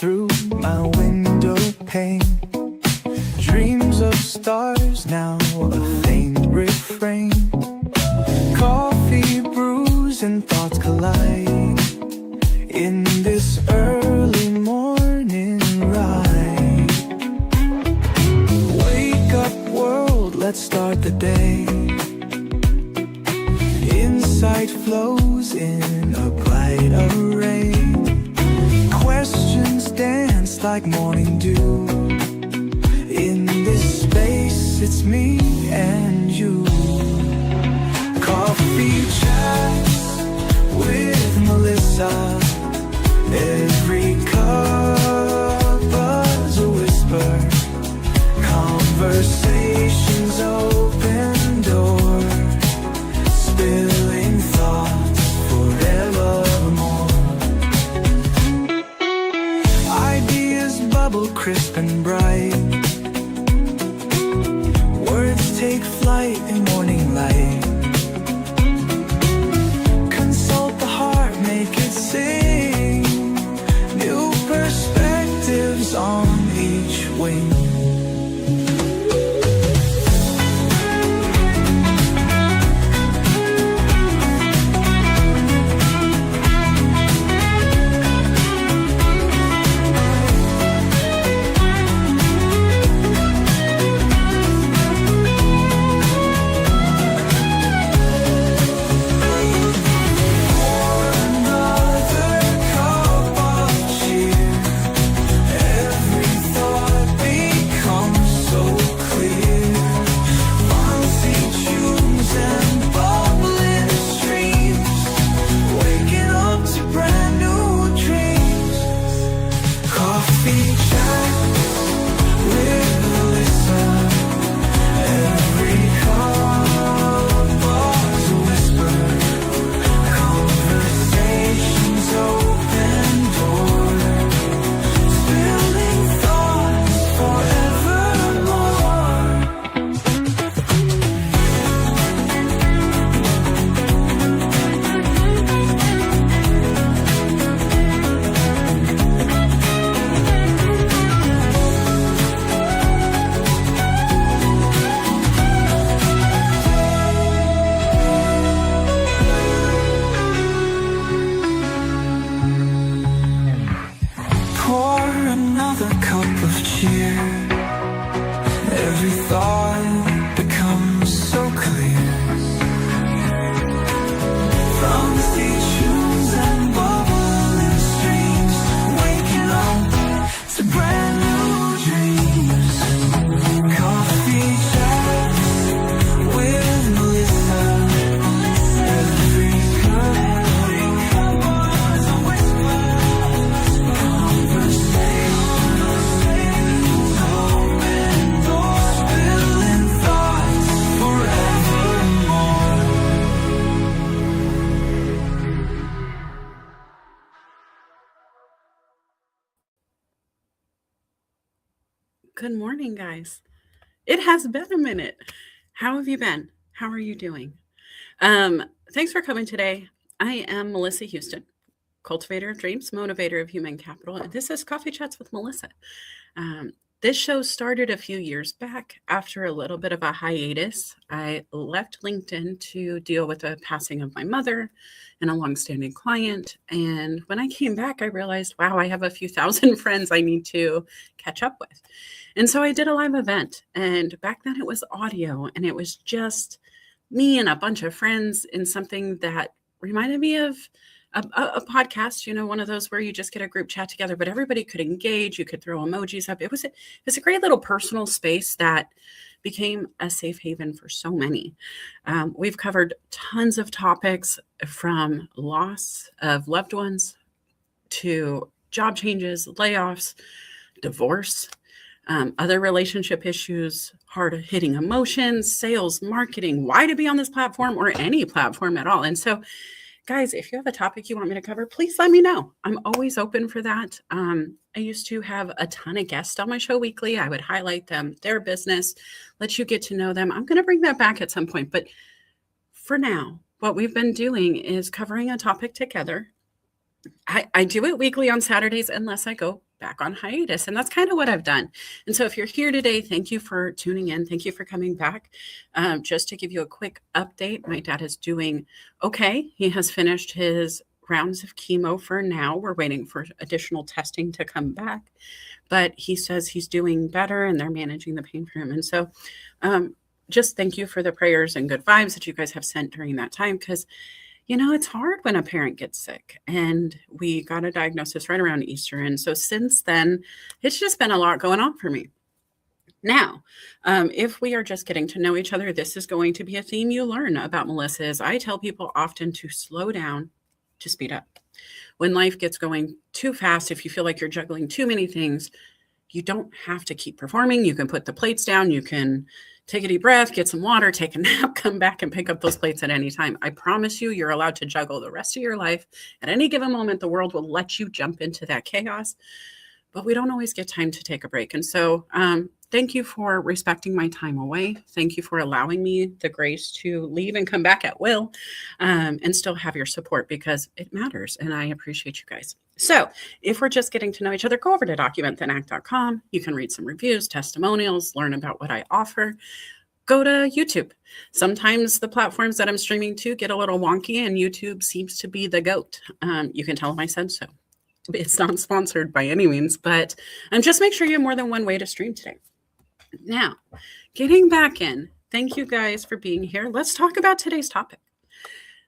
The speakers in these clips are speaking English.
through my window pane. Dreams of stars, now a faint refrain. Coffee brews and thoughts collide in this early morning ride. Wake up world, let's start the day. Insight flows in a bright array. Questions dance like morning dew. In this space, it's me and you. Coffee chats with Melissa. Every cup is a whisper. Conversations open doors, spilling thoughts forevermore. Ideas bubble crisp and bright. Words take flight in morning light. Consult the heart, make it sing. New perspectives on each wing. Another cup of cheer. Every thought becomes so clear. From sea tunes and bubbling streams, waking up to brand new dreams. Coffee chats with Melissa. Every cup is a whisper. Good morning, guys. It has been a minute. How have you been? How are you doing? Thanks for coming today. I am Melissa Houston, cultivator of dreams, motivator of human capital, and this is Coffee Chats with Melissa. This show started a few years back after a little bit of a hiatus. I left LinkedIn to deal with the passing of my mother and a longstanding client. And when I came back, I realized, wow, I have a few thousand friends I need to catch up with. And so I did a live event. And back then it was audio, and it was just me and a bunch of friends in something that reminded me of a podcast, one of those where you just get a group chat together, but everybody could engage. You could throw emojis up. It was a great little personal space that became a safe haven for so many. We've covered tons of topics, from loss of loved ones to job changes, layoffs, divorce, other relationship issues, hard-hitting emotions, sales, marketing, why to be on this platform or any platform at all. And so, guys, if you have a topic you want me to cover, please let me know. I'm always open for that. I used to have a ton of guests on my show weekly. I would highlight them, their business, let you get to know them. I'm going to bring that back at some point. But for now, what we've been doing is covering a topic together. I do it weekly on Saturdays, unless I go back on hiatus. And that's kind of what I've done. And so if you're here today, thank you for tuning in. Thank you for coming back. Just to give you a quick update, my dad is doing okay. He has finished his rounds of chemo for now. We're waiting for additional testing to come back, but he says he's doing better and they're managing the pain for him. And so just thank you for the prayers and good vibes that you guys have sent during that time, because it's hard when a parent gets sick, and we got a diagnosis right around Easter. And so since then, it's just been a lot going on for me. Now, if we are just getting to know each other, this is going to be a theme you learn about Melissa. Is I tell people often to slow down, to speed up. When life gets going too fast, if you feel like you're juggling too many things, you don't have to keep performing. You can put the plates down. You can take a deep breath, get some water, take a nap, come back and pick up those plates at any time. I promise you, you're allowed to juggle the rest of your life. At any given moment, the world will let you jump into that chaos, but we don't always get time to take a break. And so thank you for respecting my time away. Thank you for allowing me the grace to leave and come back at will, and still have your support, because it matters. And I appreciate you guys. So if we're just getting to know each other, go over to documentthenact.com. You can read some reviews, testimonials, learn about what I offer. Go to YouTube. Sometimes the platforms that I'm streaming to get a little wonky, and YouTube seems to be the GOAT. You can tell them I said so. It's not sponsored by any means, but just make sure you have more than one way to stream today. Now, getting back in, thank you guys for being here. Let's talk about today's topic.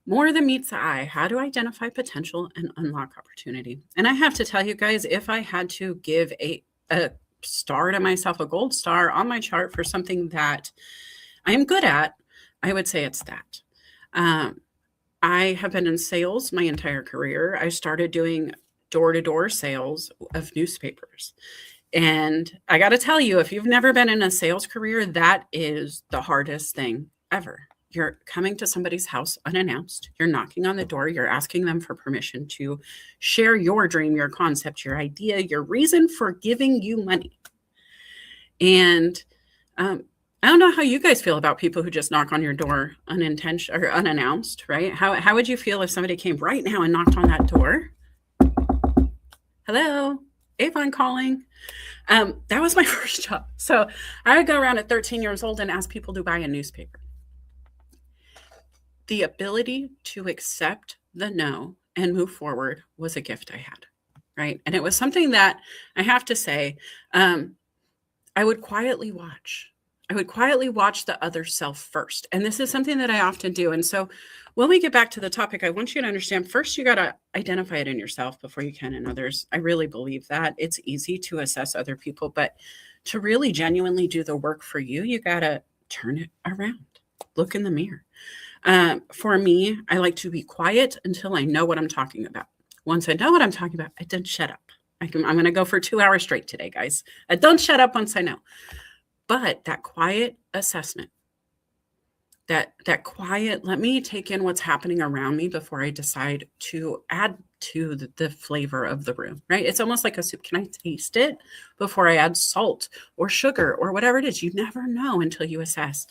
More than meets the eye, how to identify potential and unlock opportunity. And I have to tell you guys, if I had to give a star to myself, a gold star on my chart for something that I am good at, I would say it's that. I have been in sales my entire career. I started doing door-to-door sales of newspapers. And I got to tell you, if you've never been in a sales career, that is the hardest thing ever. You're coming to somebody's house unannounced. You're knocking on the door. You're asking them for permission to share your dream, your concept, your idea, your reason for giving you money. And I don't know how you guys feel about people who just knock on your door unintentional or unannounced, right? How would you feel if somebody came right now and knocked on that door? Hello, Avon calling. That was my first job. So I would go around at 13 years old and ask people to buy a newspaper. The ability to accept the no and move forward was a gift I had, right? And it was something that I have to say, I would quietly watch. I would quietly watch the other self first. And this is something that I often do. And so when we get back to the topic, I want you to understand, first, you got to identify it in yourself before you can in others. I really believe that. It's easy to assess other people, but to really genuinely do the work for you, you got to turn it around. Look in the mirror. For me, I like to be quiet until I know what I'm talking about. Once I know what I'm talking about, I don't shut up. I'm going to go for 2 hours straight today, guys. I don't shut up once I know. But that quiet assessment, that quiet, let me take in what's happening around me before I decide to add to the flavor of the room, right? It's almost like a soup. Can I taste it before I add salt or sugar or whatever it is? You never know until you assess.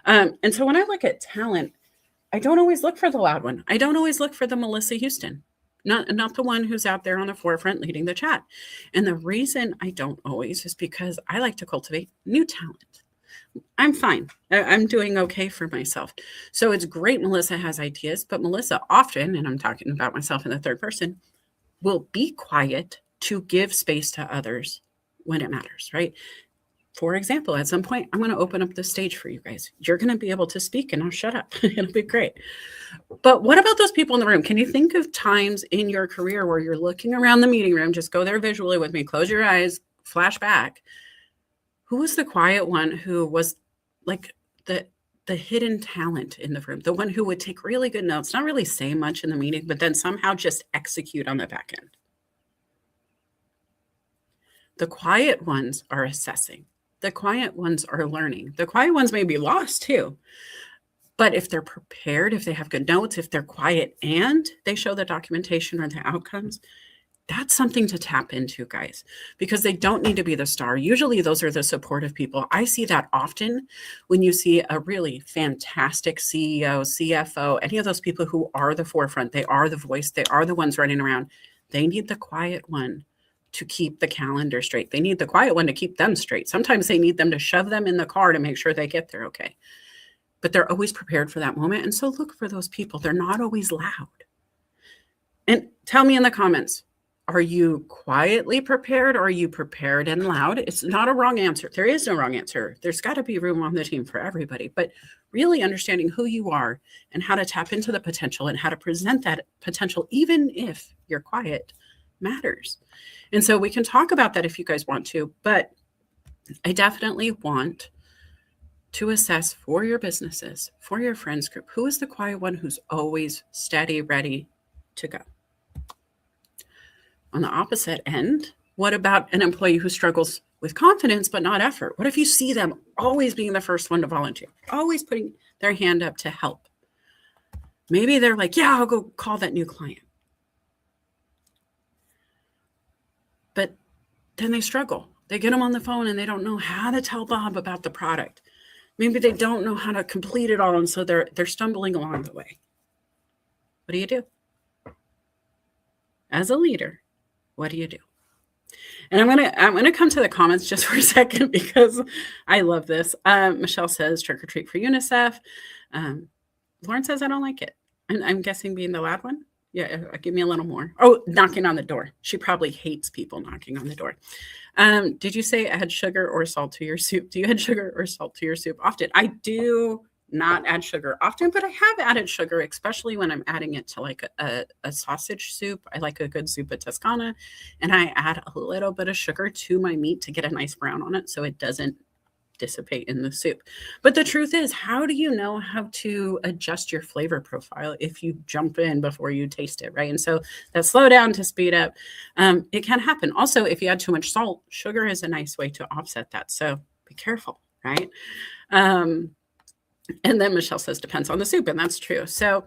And so when I look at talent, I don't always look for the loud one. I don't always look for the Melissa Houston, not the one who's out there on the forefront leading the chat. And the reason I don't always is because I like to cultivate new talent. I'm fine. I'm doing okay for myself. So it's great Melissa has ideas, but Melissa often, and I'm talking about myself in the third person, will be quiet to give space to others when it matters, right? For example, at some point, I'm going to open up the stage for you guys. You're going to be able to speak and I'll shut up. It'll be great. But what about those people in the room? Can you think of times in your career where you're looking around the meeting room? Just go there visually with me. Close your eyes, flash back. Who was the quiet one who was like the hidden talent in the room? The one who would take really good notes, not really say much in the meeting, but then somehow just execute on the back end. The quiet ones are assessing. The quiet ones are learning. The quiet ones may be lost too. But if they're prepared, if they have good notes, if they're quiet and they show the documentation or the outcomes, that's something to tap into, guys, because they don't need to be the star. Usually those are the supportive people. I see that often when you see a really fantastic CEO, CFO, any of those people who are the forefront, they are the voice, they are the ones running around. They need the quiet one to keep the calendar straight. They need the quiet one to keep them straight. Sometimes they need them to shove them in the car to make sure they get there okay. But they're always prepared for that moment. And so look for those people. They're not always loud. And tell me in the comments, are you quietly prepared or are you prepared and loud? It's not a wrong answer. There is no wrong answer. There's got to be room on the team for everybody. But really understanding who you are and how to tap into the potential and how to present that potential, even if you're quiet, matters. And so we can talk about that if you guys want to. But I definitely want to assess for your businesses, for your friends group, who is the quiet one who's always steady, ready to go. On the opposite end, what about an employee who struggles with confidence but not effort? What if you see them always being the first one to volunteer, always putting their hand up to help? Maybe they're like, yeah, I'll go call that new client. But then they struggle. They get them on the phone and they don't know how to tell Bob about the product. Maybe they don't know how to complete it all, and so they're stumbling along the way. What do you do? As a leader, what do you do? And I'm gonna come to the comments just for a second because I love this. Michelle says trick or treat for UNICEF. Lauren says I don't like it. And I'm guessing being the loud one. Yeah, give me a little more. Oh, knocking on the door. She probably hates people knocking on the door. Did you say add sugar or salt to your soup? Do you add sugar or salt to your soup often? I do not add sugar often, but I have added sugar, especially when I'm adding it to like a sausage soup. I like a good zuppa toscana, and I add a little bit of sugar to my meat to get a nice brown on it so it doesn't dissipate in the soup. But the truth is, how do you know how to adjust your flavor profile if you jump in before you taste it, right? And so that slow down to speed up, it can happen. Also, if you add too much salt, sugar is a nice way to offset that. So be careful, right? And then Michelle says depends on the soup, and that's true. So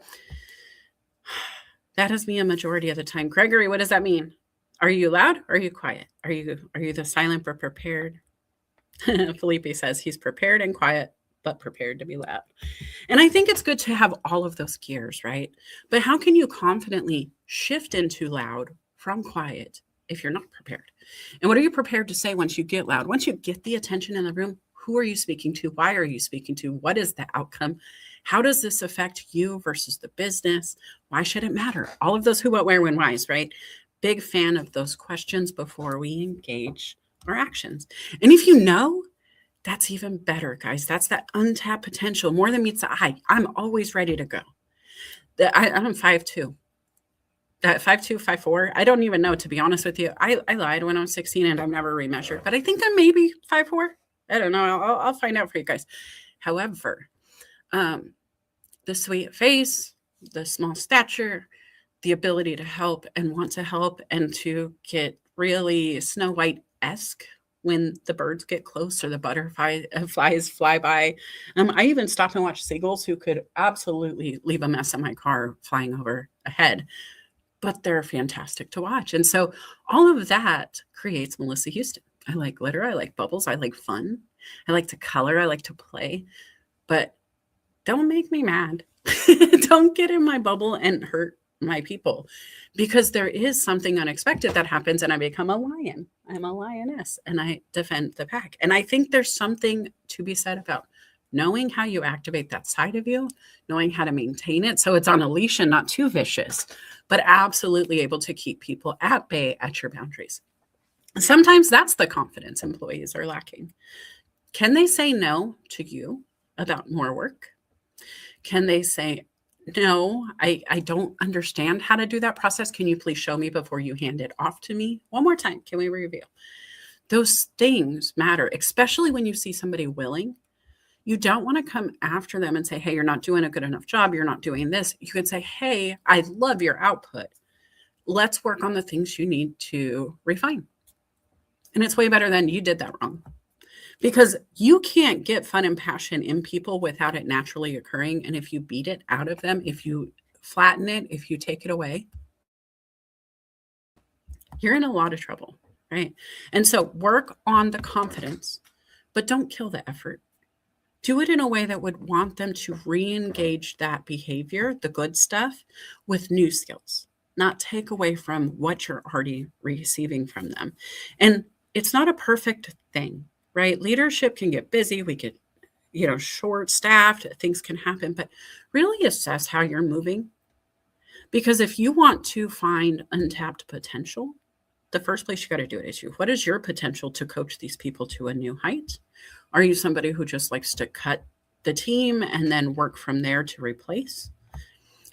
that is me a majority of the time. Gregory, what does that mean? Are you loud or are you quiet? Are you the silent but prepared? Felipe says he's prepared and quiet, but prepared to be loud. And I think it's good to have all of those gears, right? But how can you confidently shift into loud from quiet if you're not prepared? And what are you prepared to say once you get loud? Once you get the attention in the room, who are you speaking to? Why are you speaking to? What is the outcome? How does this affect you versus the business? Why should it matter? All of those who, what, where, when, whys, right? Big fan of those questions before we engage our actions. And if you know, that's even better, guys. That's that untapped potential, more than meets the eye. I'm always ready to go. I'm 5'2". That 5'2", 5'4". I don't even know, to be honest with you. I lied when I was 16 and I've never remeasured, but I think I'm maybe 5'4". I don't know. I'll find out for you guys. However, the sweet face, the small stature, the ability to help and want to help and to get really Snow White-esque when the birds get close or the butterflies fly by. I even stop and watch seagulls who could absolutely leave a mess in my car flying over ahead, but they're fantastic to watch. And so all of that creates Melissa Houston. I like glitter. I like bubbles. I like fun. I like to color. I like to play, but don't make me mad. Don't get in my bubble and hurt my people, because there is something unexpected that happens and I become a lion. I'm a lioness and I defend the pack. And I think there's something to be said about knowing how you activate that side of you, knowing how to maintain it so it's on a leash and not too vicious, but absolutely able to keep people at bay at your boundaries. Sometimes that's the confidence employees are lacking. Can they say no to you about more work? Can they say, no, I don't understand how to do that process. Can you please show me before you hand it off to me? One more time, can we review? Those things matter, especially when you see somebody willing. You don't want to come after them and say, hey, you're not doing a good enough job. You're not doing this. You could say, hey, I love your output. Let's work on the things you need to refine. And it's way better than you did that wrong. Because you can't get fun and passion in people without it naturally occurring. And if you beat it out of them, if you flatten it, if you take it away, you're in a lot of trouble, right? And so work on the confidence, but don't kill the effort. Do it in a way that would want them to re-engage that behavior, the good stuff, with new skills. not take away from what you're already receiving from them. And it's not a perfect thing, right? Leadership can get busy. We get, short staffed, things can happen, but really assess how you're moving. Because if you want to find untapped potential, the first place you got to do it is you. What is your potential to coach these people to a new height? Are you somebody who just likes to cut the team and then work from there to replace?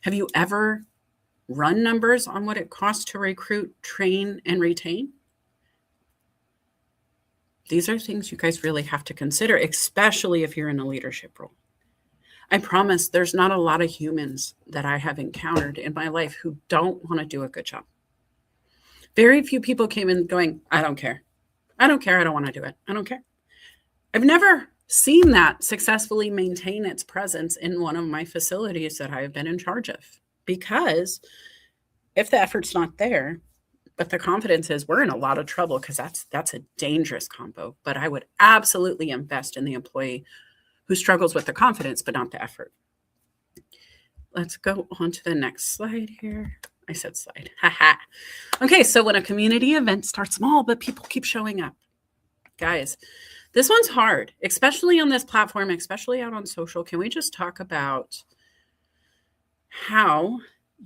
Have you ever run numbers on what it costs to recruit, train, and retain? These are things you guys really have to consider, especially if you're in a leadership role. I promise there's not a lot of humans that I have encountered in my life who don't want to do a good job. Very few people came in going, I don't care. I don't care. I don't want to do it. I don't care. I've never seen that successfully maintain its presence in one of my facilities that I've been in charge of. Because if the effort's not there, but the confidence is, we're in a lot of trouble, because that's a dangerous combo. But I would absolutely invest in the employee who struggles with the confidence, but not the effort. Let's go on to the next slide here. I said slide. Haha. Okay, so when a community event starts small, but people keep showing up. Guys, this one's hard, especially on this platform, especially out on social. Can we just talk about how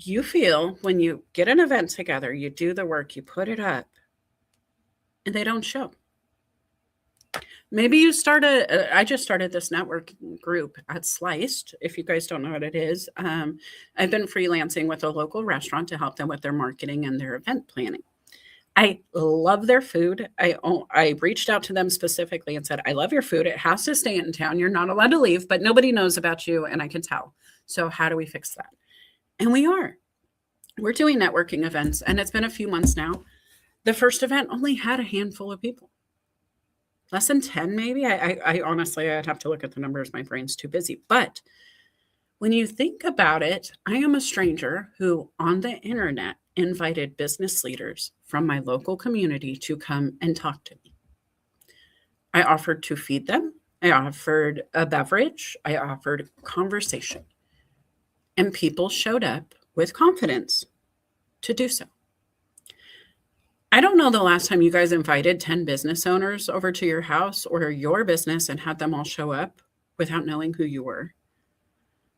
you feel when you get an event together, you do the work, you put it up, and they don't show? Maybe you I just started this network group at Sliced. If you guys don't know what it is, I've been freelancing with a local restaurant to help them with their marketing and their event planning. I love their food. I reached out to them specifically and said, I love your food. It has to stay in town. You're not allowed to leave, but nobody knows about you, and I can tell. So how do we fix that? And we're doing networking events, and it's been a few months now. The first event only had a handful of people. Less than 10, maybe. I honestly, I'd have to look at the numbers. My brain's too busy. But when you think about it, I am a stranger who on the internet invited business leaders from my local community to come and talk to me. I offered to feed them. I offered a beverage. I offered conversation. And people showed up with confidence to do so. I don't know the last time you guys invited 10 business owners over to your house or your business and had them all show up without knowing who you were.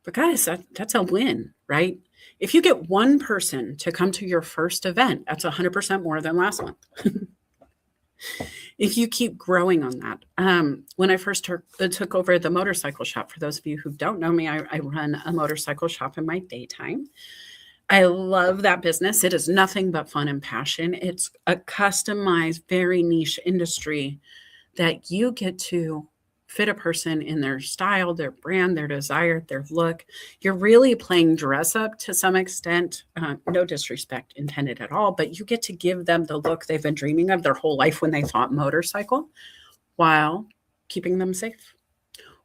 But guys, that's a win, right? If you get one person to come to your first event, that's 100% more than last month. If you keep growing on that. When I first took over the motorcycle shop, for those of you who don't know me, I run a motorcycle shop in my daytime. I love that business. It is nothing but fun and passion. It's a customized, very niche industry that you get to fit a person in their style, their brand, their desire, their look. You're really playing dress up to some extent. No disrespect intended at all, but you get to give them the look they've been dreaming of their whole life when they thought motorcycle, while keeping them safe,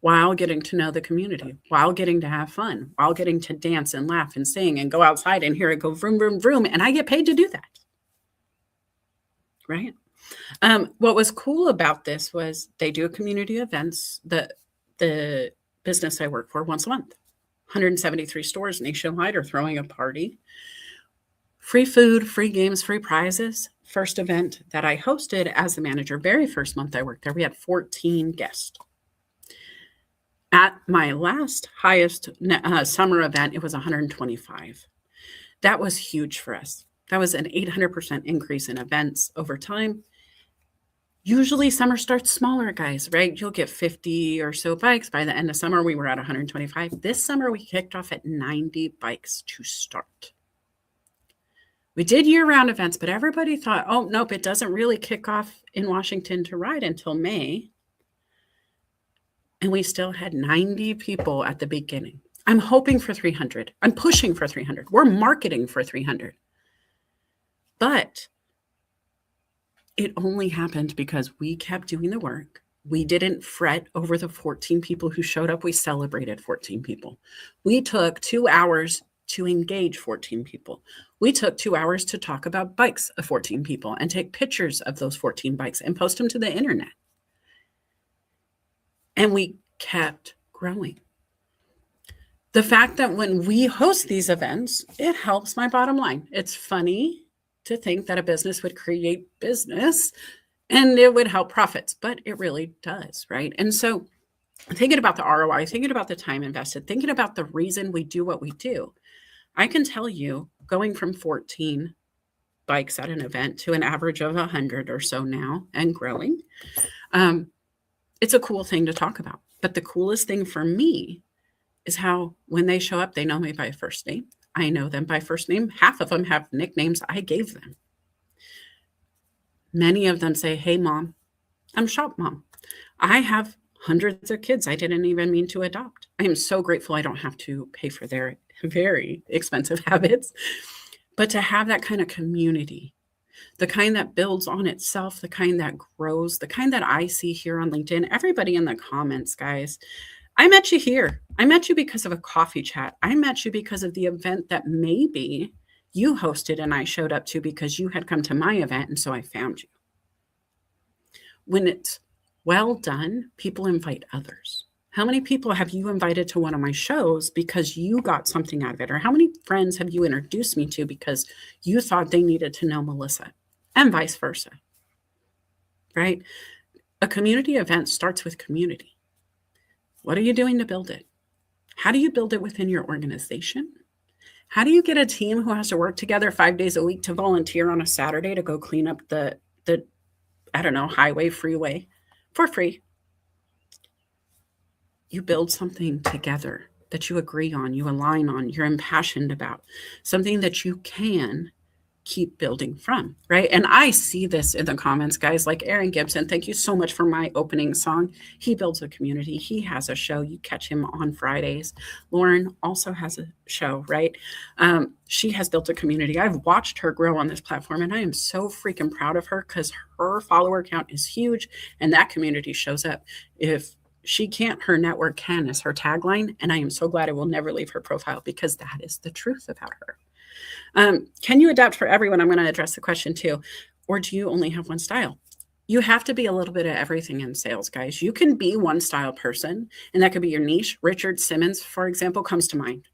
while getting to know the community, while getting to have fun, while getting to dance and laugh and sing and go outside and hear it go vroom, vroom, vroom. And I get paid to do that. Right? What was cool about this was they do community events, the business I work for, once a month. 173 stores nationwide are throwing a party. Free food, free games, free prizes. First event that I hosted as the manager, very first month I worked there, we had 14 guests. At my last highest summer event, it was 125. That was huge for us. That was an 800% increase in events over time. Usually summer starts smaller, guys, right? You'll get 50 or so bikes. By the end of summer, we were at 125. This summer, we kicked off at 90 bikes to start. We did year-round events, but everybody thought, oh, nope, it doesn't really kick off in Washington to ride until May. And we still had 90 people at the beginning. I'm hoping for 300. I'm pushing for 300. We're marketing for 300. But it only happened because we kept doing the work. We didn't fret over the 14 people who showed up. We celebrated 14 people. We took 2 hours to engage 14 people. We took 2 hours to talk about bikes of 14 people and take pictures of those 14 bikes and post them to the internet. And we kept growing. The fact that when we host these events, it helps my bottom line. It's funny to think that a business would create business and it would help profits, but it really does, right? And so thinking about the ROI, thinking about the time invested, thinking about the reason we do what we do, I can tell you going from 14 bikes at an event to an average of 100 or so now and growing, it's a cool thing to talk about. But the coolest thing for me is how when they show up, they know me by first name. I know them by first name. Half of them have nicknames I gave them. Many of them say, "Hey, mom, I'm shop mom. I have hundreds of kids I didn't even mean to adopt. I am so grateful I don't have to pay for their very expensive habits." But to have that kind of community, the kind that builds on itself, the kind that grows, the kind that I see here on LinkedIn, everybody in the comments, guys, I met you here. I met you because of a coffee chat. I met you because of the event that maybe you hosted and I showed up to because you had come to my event, and so I found you. When it's well done, people invite others. How many people have you invited to one of my shows because you got something out of it? Or how many friends have you introduced me to because you thought they needed to know Melissa? And vice versa, right? A community event starts with community. What are you doing to build it? How do you build it within your organization? How do you get a team who has to work together 5 days a week to volunteer on a Saturday to go clean up the I don't know, highway, freeway for free? You build something together that you agree on, you align on, you're impassioned about, something that you can keep building from, right? And I see this in the comments, guys, like Aaron Gibson. Thank you so much for my opening song. He builds a community. He has a show. You catch him on Fridays. Lauren also has a show, right? She has built a community. I've watched her grow on this platform, and I am so freaking proud of her because her follower count is huge, and that community shows up. If she can't, her network can is her tagline, and I am so glad I will never leave her profile because that is the truth about her. Can you adapt for everyone? I'm going to address the question too. Or do you only have one style? You have to be a little bit of everything in sales, guys. You can be one style person, and that could be your niche. Richard Simmons, for example, comes to mind.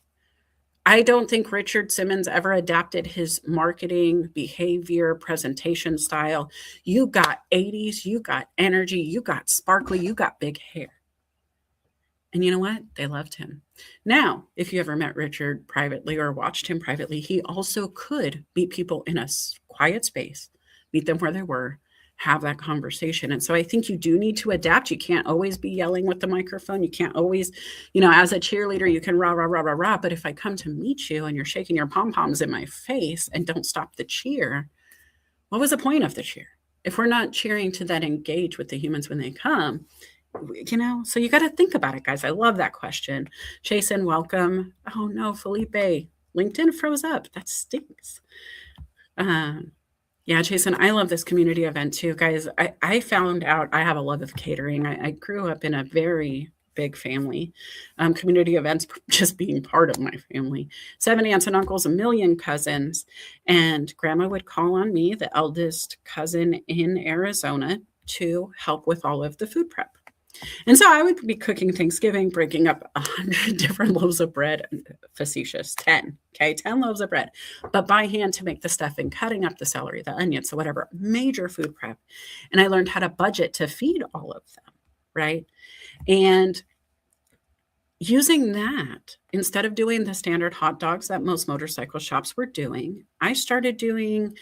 I don't think Richard Simmons ever adapted his marketing, behavior, presentation style. You got 80s, you got energy, you got sparkly, you got big hair. And you know what? They loved him. Now, if you ever met Richard privately or watched him privately, he also could meet people in a quiet space, meet them where they were, have that conversation. And so I think you do need to adapt. You can't always be yelling with the microphone. You can't always, as a cheerleader, you can rah, rah, rah, rah, rah. But if I come to meet you and you're shaking your pom-poms in my face and don't stop the cheer, what was the point of the cheer? If we're not cheering to then engage with the humans when they come, so you got to think about it, guys. I love that question. Jason, welcome. Oh no, Felipe, LinkedIn froze up. That stinks. Yeah, Jason, I love this community event too, guys. I found out I have a love of catering. I grew up in a very big family. Community events just being part of my family. 7 aunts and uncles, 1 million cousins, and grandma would call on me, the eldest cousin in Arizona, to help with all of the food prep. And so I would be cooking Thanksgiving, breaking up 100 different loaves of bread, facetious, 10 loaves of bread, but by hand to make the stuffing, cutting up the celery, the onions, so whatever, major food prep. And I learned how to budget to feed all of them, right? And using that, instead of doing the standard hot dogs that most motorcycle shops were doing, I started doing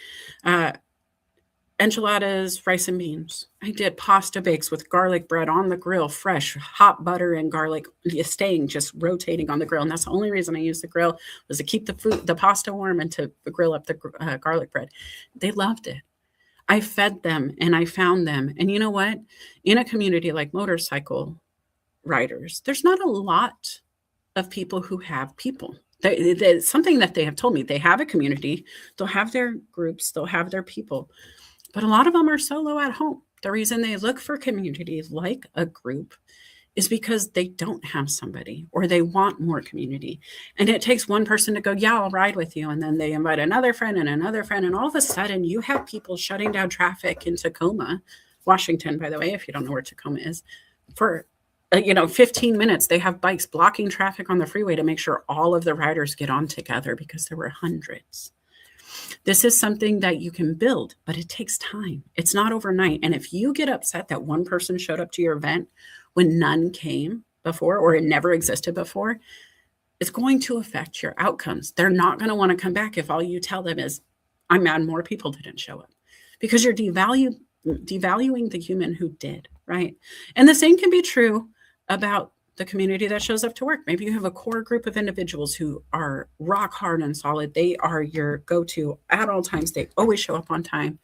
enchiladas, rice and beans. I did pasta bakes with garlic bread on the grill, fresh, hot butter and garlic staying, just rotating on the grill. And that's the only reason I used the grill was to keep the pasta warm and to grill up the garlic bread. They loved it. I fed them and I found them. And you know what? In a community like motorcycle riders, there's not a lot of people who have people. Something that they have told me, they have a community, they'll have their groups, they'll have their people. But a lot of them are solo at home. The reason they look for community like a group is because they don't have somebody or they want more community. And it takes one person to go, yeah, I'll ride with you. And then they invite another friend and another friend. And all of a sudden you have people shutting down traffic in Tacoma, Washington, by the way, if you don't know where Tacoma is, for 15 minutes, they have bikes blocking traffic on the freeway to make sure all of the riders get on together because there were hundreds. This is something that you can build, but it takes time. It's not overnight. And if you get upset that one person showed up to your event when none came before or it never existed before, it's going to affect your outcomes. They're not going to want to come back if all you tell them is, I'm mad more people didn't show up, because you're devaluing the human who did, right? And the same can be true about the community that shows up to work. Maybe you have a core group of individuals who are rock hard and solid. They are your go-to at all times. They always show up on time,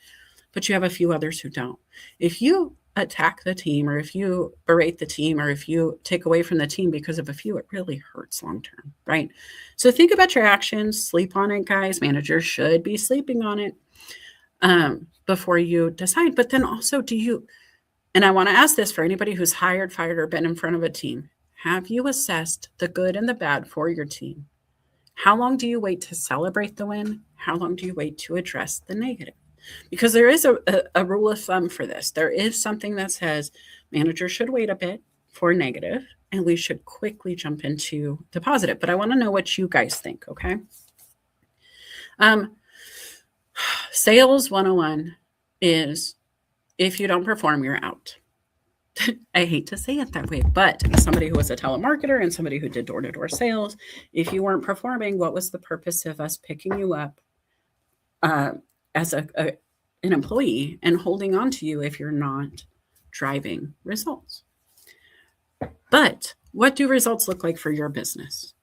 but you have a few others who don't. If you attack the team, or if you berate the team, or if you take away from the team because of a few, it really hurts long-term, right? So think about your actions, sleep on it, guys. Managers should be sleeping on it before you decide. But then also, and I want to ask this for anybody who's hired, fired, or been in front of a team. Have you assessed the good and the bad for your team? How long do you wait to celebrate the win? How long do you wait to address the negative? Because there is a rule of thumb for this. There is something that says managers should wait a bit for negative, and we should quickly jump into the positive. But I want to know what you guys think, okay? Sales 101 is, if you don't perform, you're out. I hate to say it that way, but as somebody who was a telemarketer and somebody who did door-to-door sales, if you weren't performing, what was the purpose of us picking you up as an employee and holding on to you if you're not driving results? But what do results look like for your business?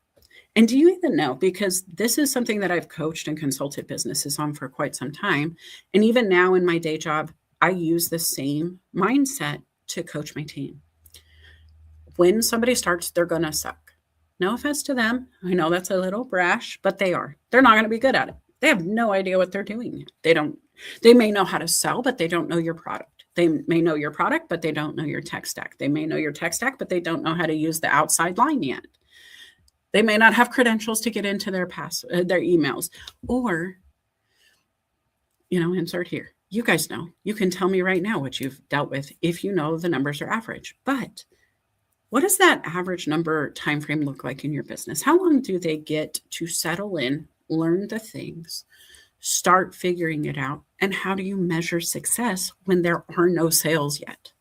And do you even know? Because this is something that I've coached and consulted businesses on for quite some time. And even now in my day job, I use the same mindset to coach my team. When somebody starts, they're going to suck. No offense to them. I know that's a little brash, but they are. They're not going to be good at it. They have no idea what they're doing. They may know how to sell, but they don't know your product. They may know your product, but they don't know your tech stack. They may know your tech stack, but they don't know how to use the outside line yet. They may not have credentials to get into their emails, or, insert here. You guys know. You can tell me right now what you've dealt with if you know the numbers are average. But what does that average number time frame look like in your business? How long do they get to settle in, learn the things, start figuring it out? And how do you measure success when there are no sales yet?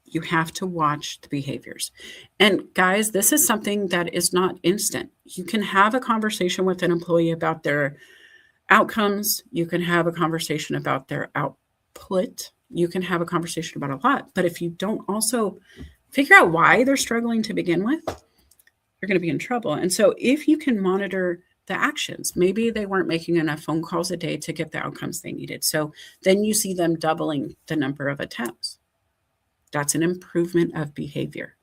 You have to watch the behaviors. And guys, this is something that is not instant. You can have a conversation with an employee about their outcomes. You can have a conversation about their output. You can have a conversation about a lot. But if you don't also figure out why they're struggling to begin with, you're going to be in trouble. And so if you can monitor the actions, maybe they weren't making enough phone calls a day to get the outcomes they needed. So then you see them doubling the number of attempts. That's an improvement of behavior.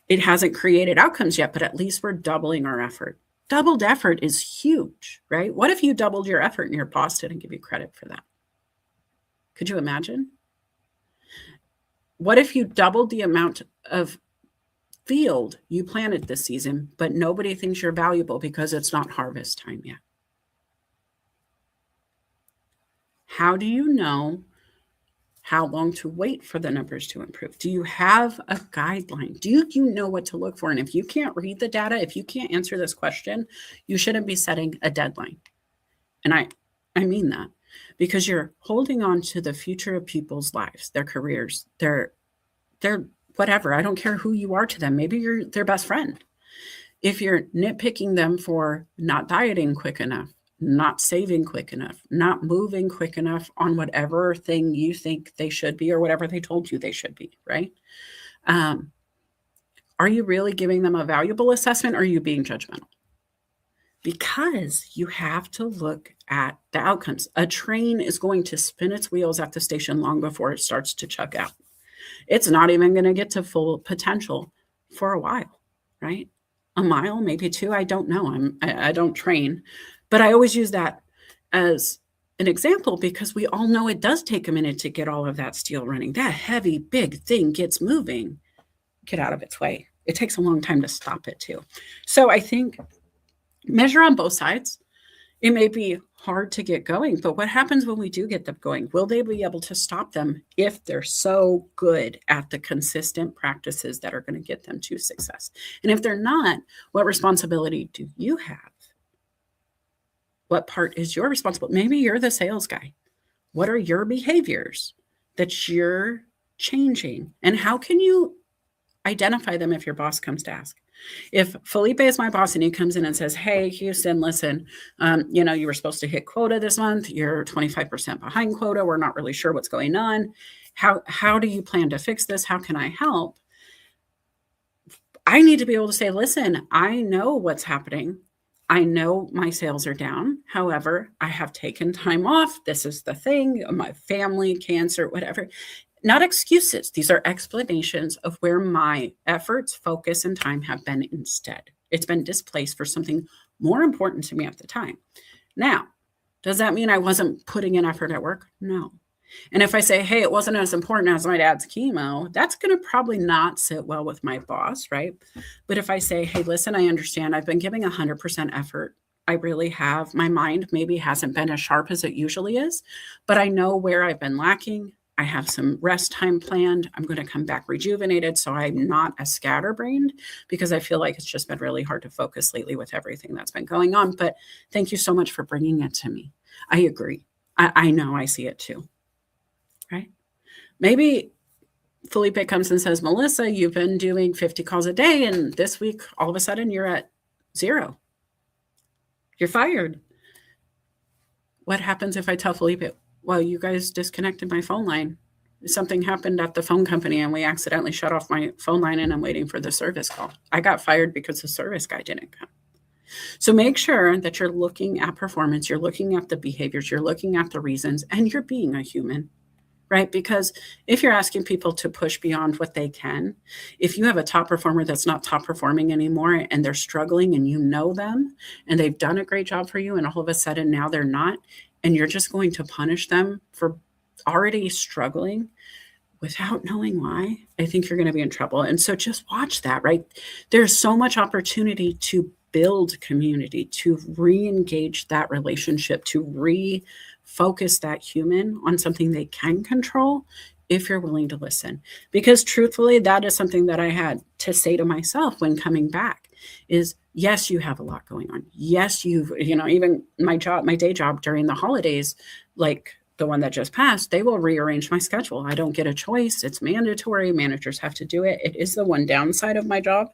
It hasn't created outcomes yet, but at least we're doubling our effort. Doubled effort is huge, right? What if you doubled your effort and your boss didn't give you credit for that? Could you imagine? What if you doubled the amount of field you planted this season, but nobody thinks you're valuable because it's not harvest time yet? How do you know how long to wait for the numbers to improve? Do you have a guideline? Do you know what to look for? And if you can't read the data, if you can't answer this question, you shouldn't be setting a deadline. And I mean that, because you're holding on to the future of people's lives, their careers, their whatever. I don't care who you are to them. Maybe you're their best friend. If you're nitpicking them for not dieting quick enough, not saving quick enough, not moving quick enough on whatever thing you think they should be or whatever they told you they should be, right? Are you really giving them a valuable assessment, or are you being judgmental? Because you have to look at the outcomes. A train is going to spin its wheels at the station long before it starts to chug out. It's not even going to get to full potential for a while, right? A mile, maybe two, I don't know. I don't train. But I always use that as an example because we all know it does take a minute to get all of that steel running. That heavy, big thing gets moving. Get out of its way. It takes a long time to stop it too. So I think measure on both sides. It may be hard to get going, but what happens when we do get them going? Will they be able to stop them if they're so good at the consistent practices that are going to get them to success? And if they're not, what responsibility do you have? What part is your responsibility? Maybe you're the sales guy. What are your behaviors that you're changing? And how can you identify them if your boss comes to ask? If Felipe is my boss and he comes in and says, "Hey, Houston, listen, you were supposed to hit quota this month. You're 25% behind quota. We're not really sure what's going on. How do you plan to fix this? How can I help?" I need to be able to say, "Listen, I know what's happening. I know my sales are down. However, I have taken time off. This is the thing, my family, cancer, whatever." Not excuses. These are explanations of where my efforts, focus, and time have been instead. It's been displaced for something more important to me at the time. Now, does that mean I wasn't putting in effort at work? No. And if I say, "Hey, it wasn't as important as my dad's chemo," that's going to probably not sit well with my boss, right? But if I say, "Hey, listen, I understand. I've been giving 100% effort. I really have. My mind maybe hasn't been as sharp as it usually is, but I know where I've been lacking. I have some rest time planned. I'm going to come back rejuvenated so I'm not as scatterbrained because I feel like it's just been really hard to focus lately with everything that's been going on. But thank you so much for bringing it to me. I agree. I know I see it too." Right? Maybe Felipe comes and says, "Melissa, you've been doing 50 calls a day, and this week, all of a sudden, you're at 0. You're fired." What happens if I tell Felipe, "Well, you guys disconnected my phone line. Something happened at the phone company, and we accidentally shut off my phone line, and I'm waiting for the service call. I got fired because the service guy didn't come." So make sure that you're looking at performance, you're looking at the behaviors, you're looking at the reasons, and you're being a human. Right? Because if you're asking people to push beyond what they can, if you have a top performer that's not top performing anymore and they're struggling and you know them and they've done a great job for you and all of a sudden now they're not, and you're just going to punish them for already struggling without knowing why, I think you're going to be in trouble. And so just watch that, right? There's so much opportunity to build community, to re-engage that relationship, to refocus that human on something they can control if you're willing to listen. Because truthfully, that is something that I had to say to myself when coming back is, yes, you have a lot going on. Yes, even my day job during the holidays, like the one that just passed, they will rearrange my schedule. I don't get a choice. It's mandatory. Managers have to do it. It is the one downside of my job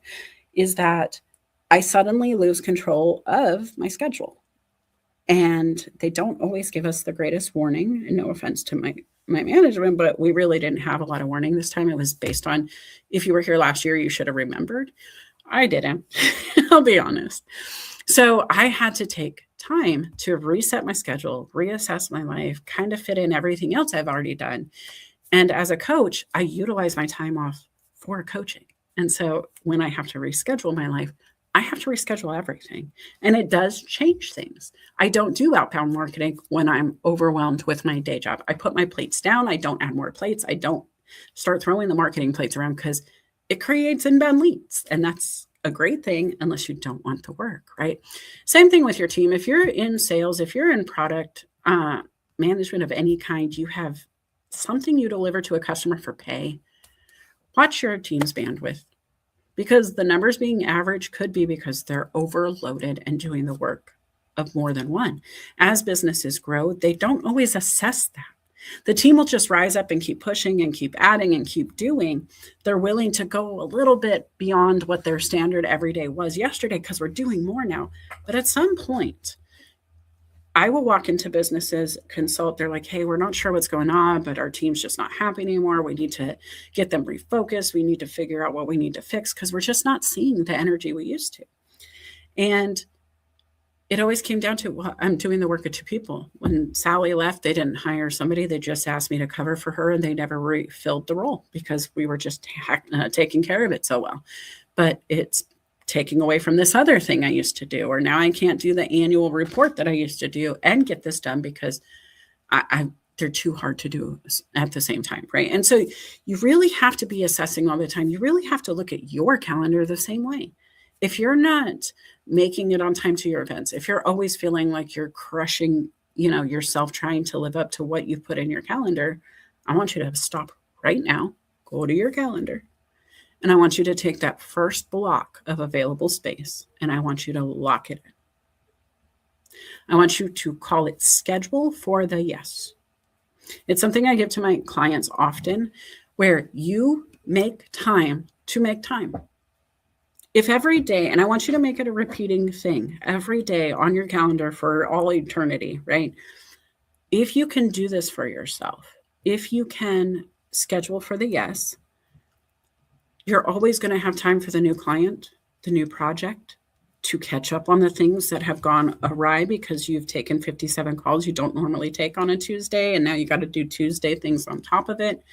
is that I suddenly lose control of my schedule. And they don't always give us the greatest warning. And no offense to my management, but we really didn't have a lot of warning this time. It was based on, if you were here last year, you should have remembered. I didn't. I'll be honest. So I had to take time to reset my schedule, reassess my life, kind of fit in everything else I've already done. And as a coach, I utilize my time off for coaching. And so when I have to reschedule my life, I have to reschedule everything. And it does change things. I don't do outbound marketing when I'm overwhelmed with my day job. I put my plates down. I don't add more plates. I don't start throwing the marketing plates around because it creates inbound leads. And that's a great thing unless you don't want the work, right? Same thing with your team. If you're in sales, if you're in product management of any kind, you have something you deliver to a customer for pay, watch your team's bandwidth. Because the numbers being average could be because they're overloaded and doing the work of more than one. As businesses grow, they don't always assess that. The team will just rise up and keep pushing and keep adding and keep doing. They're willing to go a little bit beyond what their standard every day was yesterday because we're doing more now. But at some point, I will walk into businesses, consult. They're like, "Hey, we're not sure what's going on, but our team's just not happy anymore. We need to get them refocused. We need to figure out what we need to fix because we're just not seeing the energy we used to." And it always came down to, well, I'm doing the work of two people. When Sally left, they didn't hire somebody. They just asked me to cover for her, and they never refilled the role because we were just taking care of it so well. But it's taking away from this other thing I used to do, or now I can't do the annual report that I used to do and get this done because they're too hard to do at the same time, right? And so you really have to be assessing all the time. You really have to look at your calendar the same way. If you're not making it on time to your events, if you're always feeling like you're crushing, yourself trying to live up to what you've put in your calendar, I want you to stop right now, go to your calendar, and I want you to take that first block of available space and I want you to lock it in. I want you to call it schedule for the yes. It's something I give to my clients often, where you make time to make time. If every day, and I want you to make it a repeating thing, every day on your calendar for all eternity, right? If you can do this for yourself, if you can schedule for the yes, you're always going to have time for the new client, the new project, to catch up on the things that have gone awry because you've taken 57 calls you don't normally take on a Tuesday, and now you got to do Tuesday things on top of it.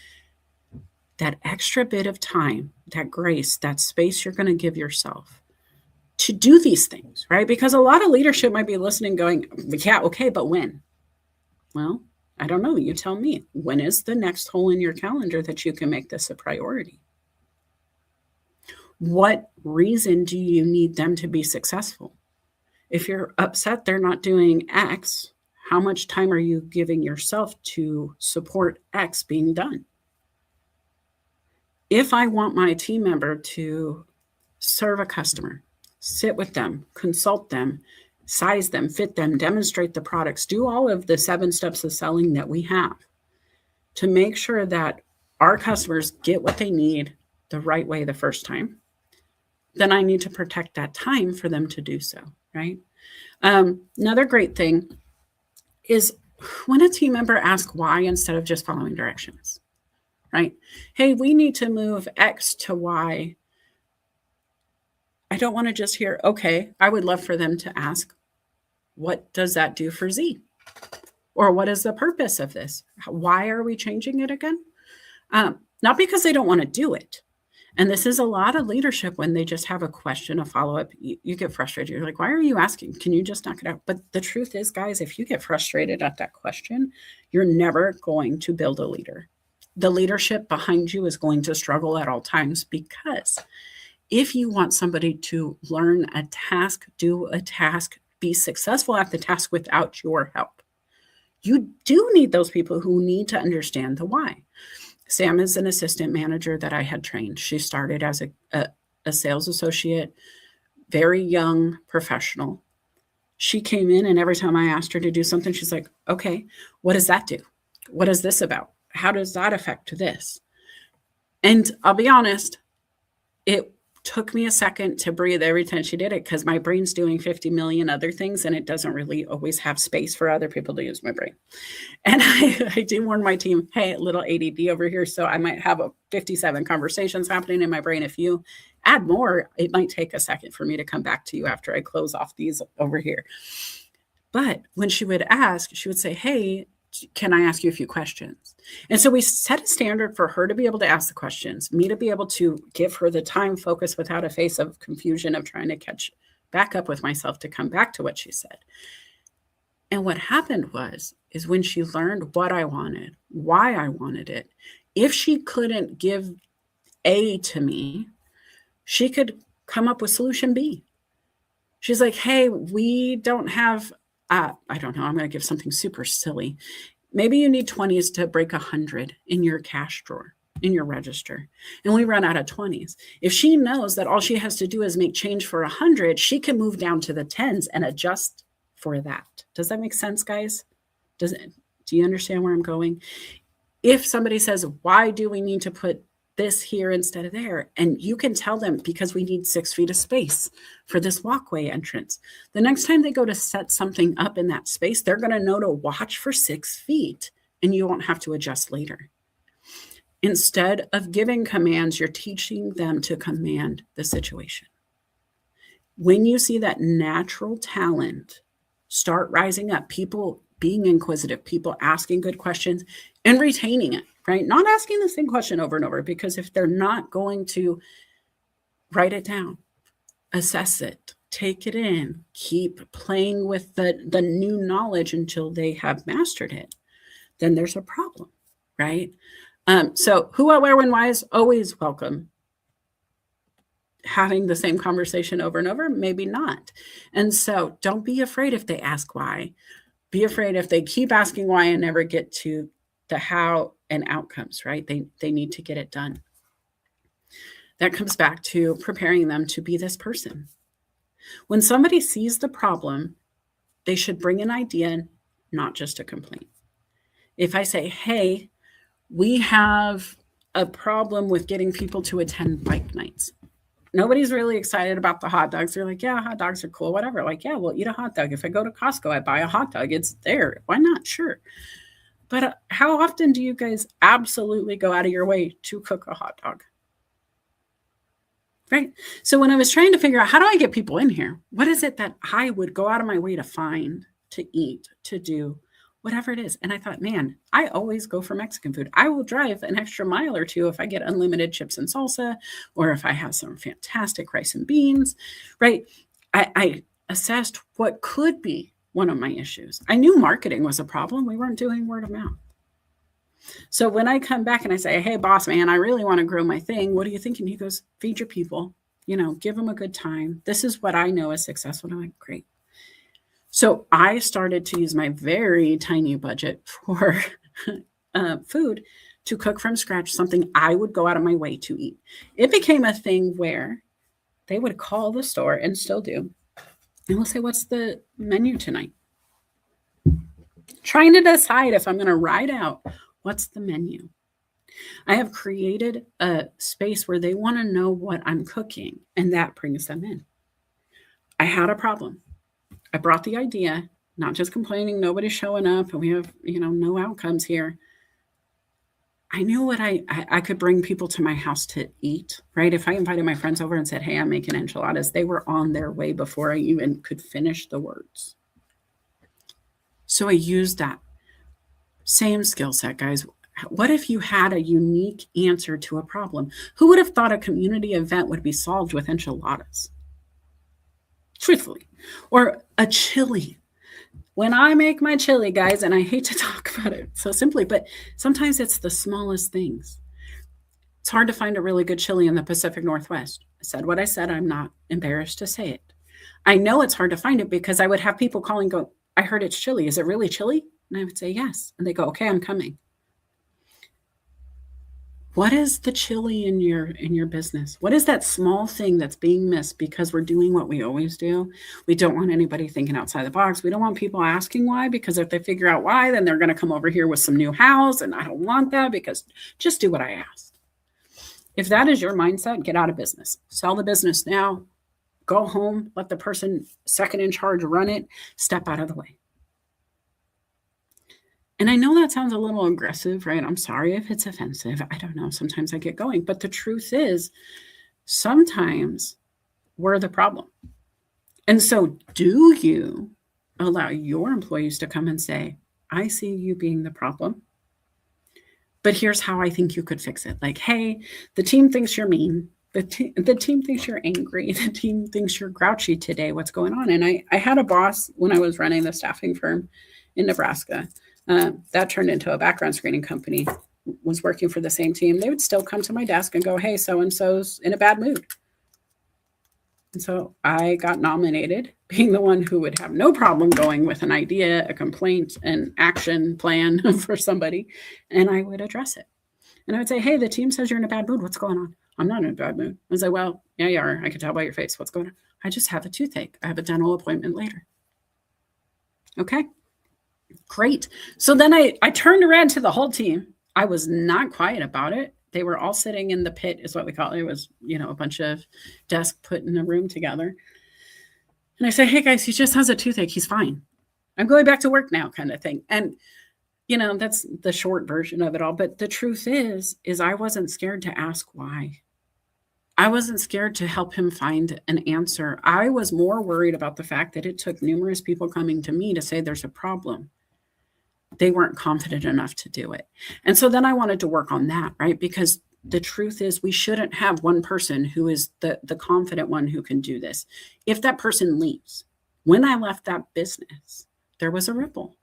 That extra bit of time, that grace, that space you're going to give yourself to do these things, right? Because a lot of leadership might be listening going, yeah, okay, but when? Well, I don't know. You tell me. When is the next hole in your calendar that you can make this a priority? What reason do you need them to be successful? If you're upset they're not doing X, how much time are you giving yourself to support X being done? If I want my team member to serve a customer, sit with them, consult them, size them, fit them, demonstrate the products, do all of the 7 steps of selling that we have to make sure that our customers get what they need the right way the first time, then I need to protect that time for them to do so, right? Another great thing is when a team member asks why instead of just following directions, right? Hey, we need to move X to Y. I don't want to just hear, okay, I would love for them to ask, what does that do for Z? Or what is the purpose of this? Why are we changing it again? Not because they don't want to do it. And this is a lot of leadership when they just have a question, a follow-up, you get frustrated. You're like, why are you asking? Can you just knock it out? But the truth is, guys, if you get frustrated at that question, you're never going to build a leader. The leadership behind you is going to struggle at all times, because if you want somebody to learn a task, do a task, be successful at the task without your help, you do need those people who need to understand the why. Sam is an assistant manager that I had trained. She started as a sales associate, very young professional. She came in, and every time I asked her to do something, she's like, okay, what does that do? What is this about? How does that affect this? And I'll be honest, it took me a second to breathe every time she did it, because my brain's doing 50 million other things, and it doesn't really always have space for other people to use my brain. And I do warn my team, hey, little ADD over here, so I might have 57 conversations happening in my brain. If you add more, it might take a second for me to come back to you after I close off these over here. But when she would ask, she would say, hey, can I ask you a few questions? And so we set a standard for her to be able to ask the questions, me to be able to give her the time focus without a face of confusion of trying to catch back up with myself to come back to what she said. And what happened is when she learned what I wanted, why I wanted it, if she couldn't give A to me, she could come up with solution B. She's like, hey, we don't have, I don't know, I'm going to give something super silly. Maybe you need 20s to break 100 in your cash drawer, in your register, and we run out of 20s. If she knows that all she has to do is make change for 100, she can move down to the 10s and adjust for that. Does that make sense, guys? Do you understand where I'm going? If somebody says, why do we need to put this here instead of there? And you can tell them, because we need 6 feet of space for this walkway entrance. The next time they go to set something up in that space, they're going to know to watch for 6 feet, and you won't have to adjust later. Instead of giving commands, you're teaching them to command the situation. When you see that natural talent start rising up, people being inquisitive, people asking good questions and retaining it, right? Not asking the same question over and over, because if they're not going to write it down, assess it, take it in, keep playing with the new knowledge until they have mastered it, then there's a problem, right? So who, what, where, when, why is always welcome. having the same conversation over and over? Maybe not. And so don't be afraid if they ask why. Be afraid if they keep asking why and never get to the how and outcomes, right? They need to get it done. That comes back to preparing them to be this person. When somebody sees the problem, they should bring an idea, not just a complaint. If I say, hey, we have a problem with getting people to attend bike nights. Nobody's really excited about the hot dogs. They're like, yeah, hot dogs are cool, whatever. Like, yeah, we'll eat a hot dog. If I go to Costco, I buy a hot dog. It's there. Why not? Sure. But how often do you guys absolutely go out of your way to cook a hot dog? Right? So when I was trying to figure out how do I get people in here, what is it that I would go out of my way to find, to eat, to do, whatever it is. And I thought, man, I always go for Mexican food. I will drive an extra mile or two if I get unlimited chips and salsa, or if I have some fantastic rice and beans, right? I assessed what could be one of my issues. I knew marketing was a problem. We weren't doing word of mouth. So when I come back and I say, hey, boss man, I really want to grow my thing. What are you thinking? He goes, feed your people, give them a good time. This is what I know is successful. And I'm like, great. So I started to use my very tiny budget for food to cook from scratch, something I would go out of my way to eat. It became a thing where they would call the store, and still do, and we'll say, what's the menu tonight? Trying to decide if I'm going to write out what's the menu. I have created a space where they want to know what I'm cooking, and that brings them in. I had a problem. I brought the idea, not just complaining, nobody's showing up, and we have, no outcomes here. I knew what I could bring people to my house to eat, right? If I invited my friends over and said, hey, I'm making enchiladas, they were on their way before I even could finish the words. So I used that same skill set, guys. What if you had a unique answer to a problem? Who would have thought a community event would be solved with enchiladas? Truthfully. Or a chili. When I make my chili, guys, and I hate to talk about it so simply, but sometimes it's the smallest things. It's hard to find a really good chili in the Pacific Northwest. I said what I said. I'm not embarrassed to say it. I know it's hard to find it because I would have people call and go, I heard it's chili. Is it really chili? And I would say, yes. And they go, okay, I'm coming. What is the chili in your business? What is that small thing that's being missed because we're doing what we always do? We don't want anybody thinking outside the box. We don't want people asking why, because if they figure out why, then they're going to come over here with some new house, and I don't want that, because just do what I asked. If that is your mindset, get out of business. Sell the business now. Go home. Let the person second in charge run it. Step out of the way. And I know that sounds a little aggressive, right? I'm sorry if it's offensive. I don't know. Sometimes I get going. But the truth is, sometimes we're the problem. And so do you allow your employees to come and say, I see you being the problem, but here's how I think you could fix it. Like, hey, the team thinks you're mean. The team thinks you're angry. The team thinks you're grouchy today. What's going on? And I had a boss when I was running the staffing firm in Nebraska. That turned into a background screening company, was working for the same team. They would still come to my desk and go, hey, so-and-so's in a bad mood. And so I got nominated, being the one who would have no problem going with an idea, a complaint, an action plan for somebody, and I would address it. And I would say, hey, the team says you're in a bad mood. What's going on? I'm not in a bad mood. I was like, well, yeah, you are. I can tell by your face. What's going on? I just have a toothache. I have a dental appointment later. Okay. Great. So then I turned around to the whole team. I was not quiet about it. They were all sitting in the pit, is what we call it. It was, a bunch of desks put in a room together. And I said, hey guys, he just has a toothache. He's fine. I'm going back to work now, kind of thing. And, that's the short version of it all. But the truth is I wasn't scared to ask why. I wasn't scared to help him find an answer. I was more worried about the fact that it took numerous people coming to me to say there's a problem. They weren't confident enough to do it. And so then I wanted to work on that, right? Because the truth is we shouldn't have one person who is the confident one who can do this. If that person leaves, when I left that business, there was a ripple.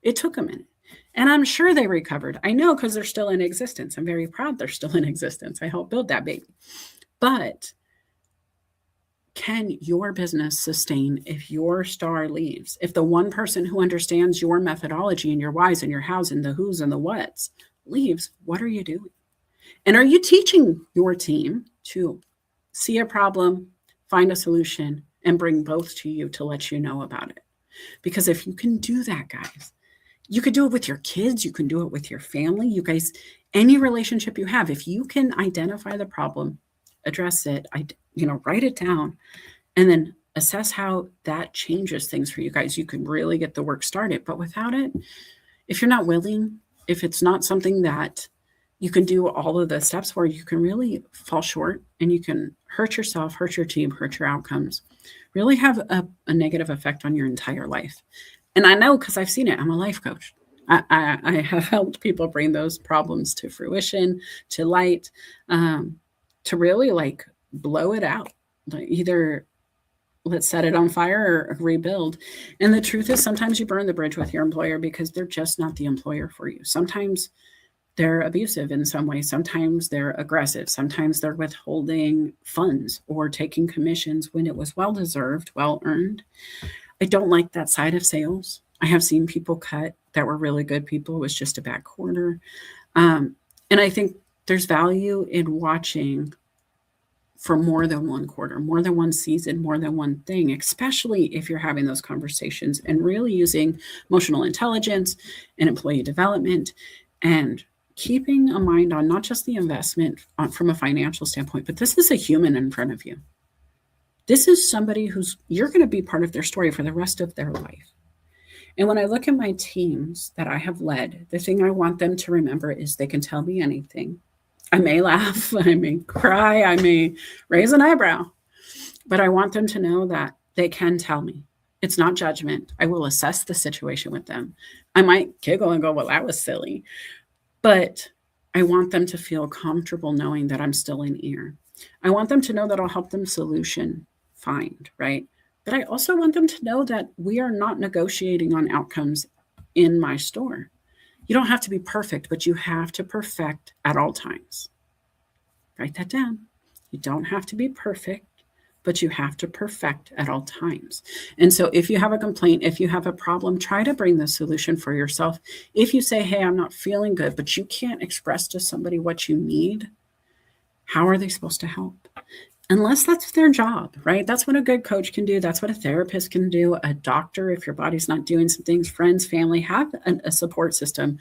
It took a minute. And I'm sure they recovered. I know, because they're still in existence. I'm very proud they're still in existence. I helped build that baby. But can your business sustain if your star leaves? If the one person who understands your methodology and your whys and your hows and the who's and the whats leaves, what are you doing? And are you teaching your team to see a problem, find a solution, and bring both to you to let you know about it? Because if you can do that, guys, you could do it with your kids, you can do it with your family, you guys, any relationship you have, if you can identify the problem, address it, write it down, and then assess how that changes things for you guys, you can really get the work started. But without it, if you're not willing, if it's not something that you can do all of the steps where, you can really fall short and you can hurt yourself, hurt your team, hurt your outcomes, really have a negative effect on your entire life. And I know because I've seen it. I'm a life coach. I have helped people bring those problems to fruition, to light, to really like blow it out. Either let's set it on fire or rebuild. And the truth is, sometimes you burn the bridge with your employer because they're just not the employer for you. Sometimes they're abusive in some way. Sometimes they're aggressive. Sometimes they're withholding funds or taking commissions when it was well-deserved, well-earned. I don't like that side of sales. I have seen people cut that were really good people. It was just a bad quarter. And I think there's value in watching for more than one quarter, more than one season, more than one thing, especially if you're having those conversations and really using emotional intelligence and employee development and keeping a mind on not just the investment from a financial standpoint, but this is a human in front of you. This is somebody you're going to be part of their story for the rest of their life. And when I look at my teams that I have led, the thing I want them to remember is they can tell me anything. I may laugh, I may cry, I may raise an eyebrow, but I want them to know that they can tell me. It's not judgment. I will assess the situation with them. I might giggle and go, well, that was silly. But I want them to feel comfortable knowing that I'm still in ear. I want them to know that I'll help them solution find, right? But I also want them to know that we are not negotiating on outcomes in my store. You don't have to be perfect, but you have to perfect at all times. Write that down. You don't have to be perfect, but you have to perfect at all times. And so if you have a complaint, if you have a problem, try to bring the solution for yourself. If you say, hey, I'm not feeling good, but you can't express to somebody what you need, how are they supposed to help? Unless that's their job, right? That's what a good coach can do. That's what a therapist can do. A doctor, if your body's not doing some things, friends, family, have a support system.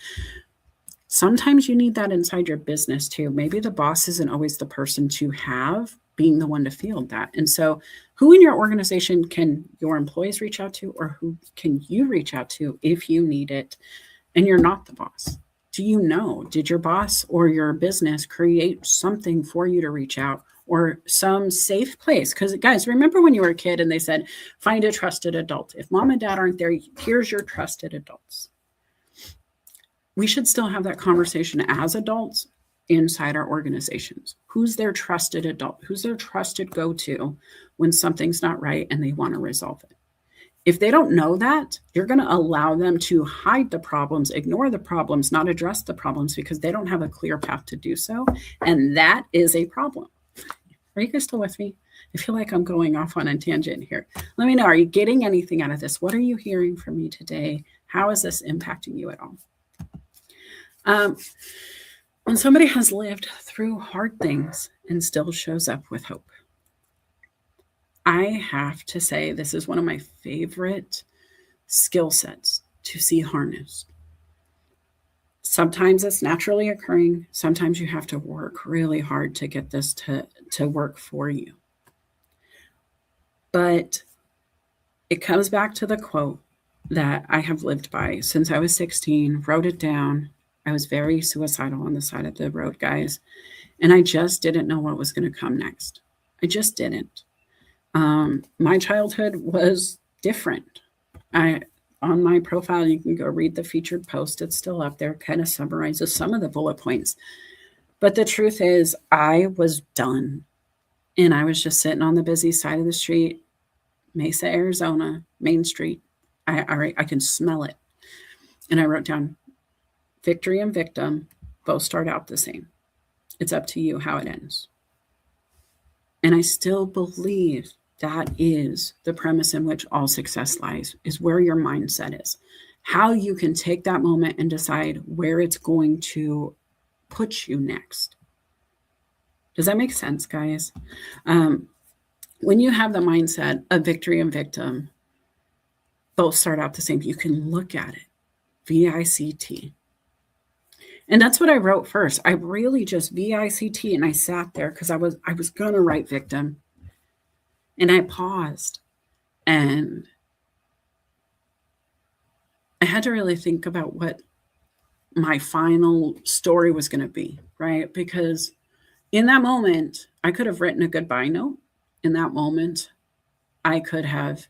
Sometimes you need that inside your business too. Maybe the boss isn't always the person to have being the one to field that. And so who in your organization can your employees reach out to, or who can you reach out to if you need it and you're not the boss? Do you know, did your boss or your business create something for you to reach out, or some safe place? Because guys, remember when you were a kid and they said, find a trusted adult. If mom and dad aren't there, here's your trusted adults. We should still have that conversation as adults inside our organizations. Who's their trusted adult? Who's their trusted go-to when something's not right and they want to resolve it? If they don't know that, you're going to allow them to hide the problems, ignore the problems, not address the problems because they don't have a clear path to do so. And that is a problem. Are you guys still with me? I feel like I'm going off on a tangent here. Let me know, are you getting anything out of this? What are you hearing from me today? How is this impacting you at all? When somebody has lived through hard things and still shows up with hope, I have to say this is one of my favorite skill sets to see harnessed. Sometimes it's naturally occurring. Sometimes you have to work really hard to get this to work for you. But it comes back to the quote that I have lived by since I was 16, wrote it down. I was very suicidal on the side of the road, guys. And I just didn't know what was going to come next. I just didn't. My childhood was different. On my profile, you can go read the featured post. It's still up there, kind of summarizes some of the bullet points. But the truth is, I was done. And I was just sitting on the busy side of the street, Mesa, Arizona, Main Street. I can smell it. And I wrote down, victory and victim both start out the same. It's up to you how it ends. And I still believe That is the premise in which all success lies, is where your mindset is. How you can take that moment and decide where it's going to put you next. Does that make sense, guys? When you have the mindset of victory and victim, both start out the same. You can look at it, VICT. And that's what I wrote first. I really just VICT, and I sat there because I was going to write victim. And I paused, and I had to really think about what my final story was going to be, right? Because in that moment, I could have written a goodbye note. In that moment, I could have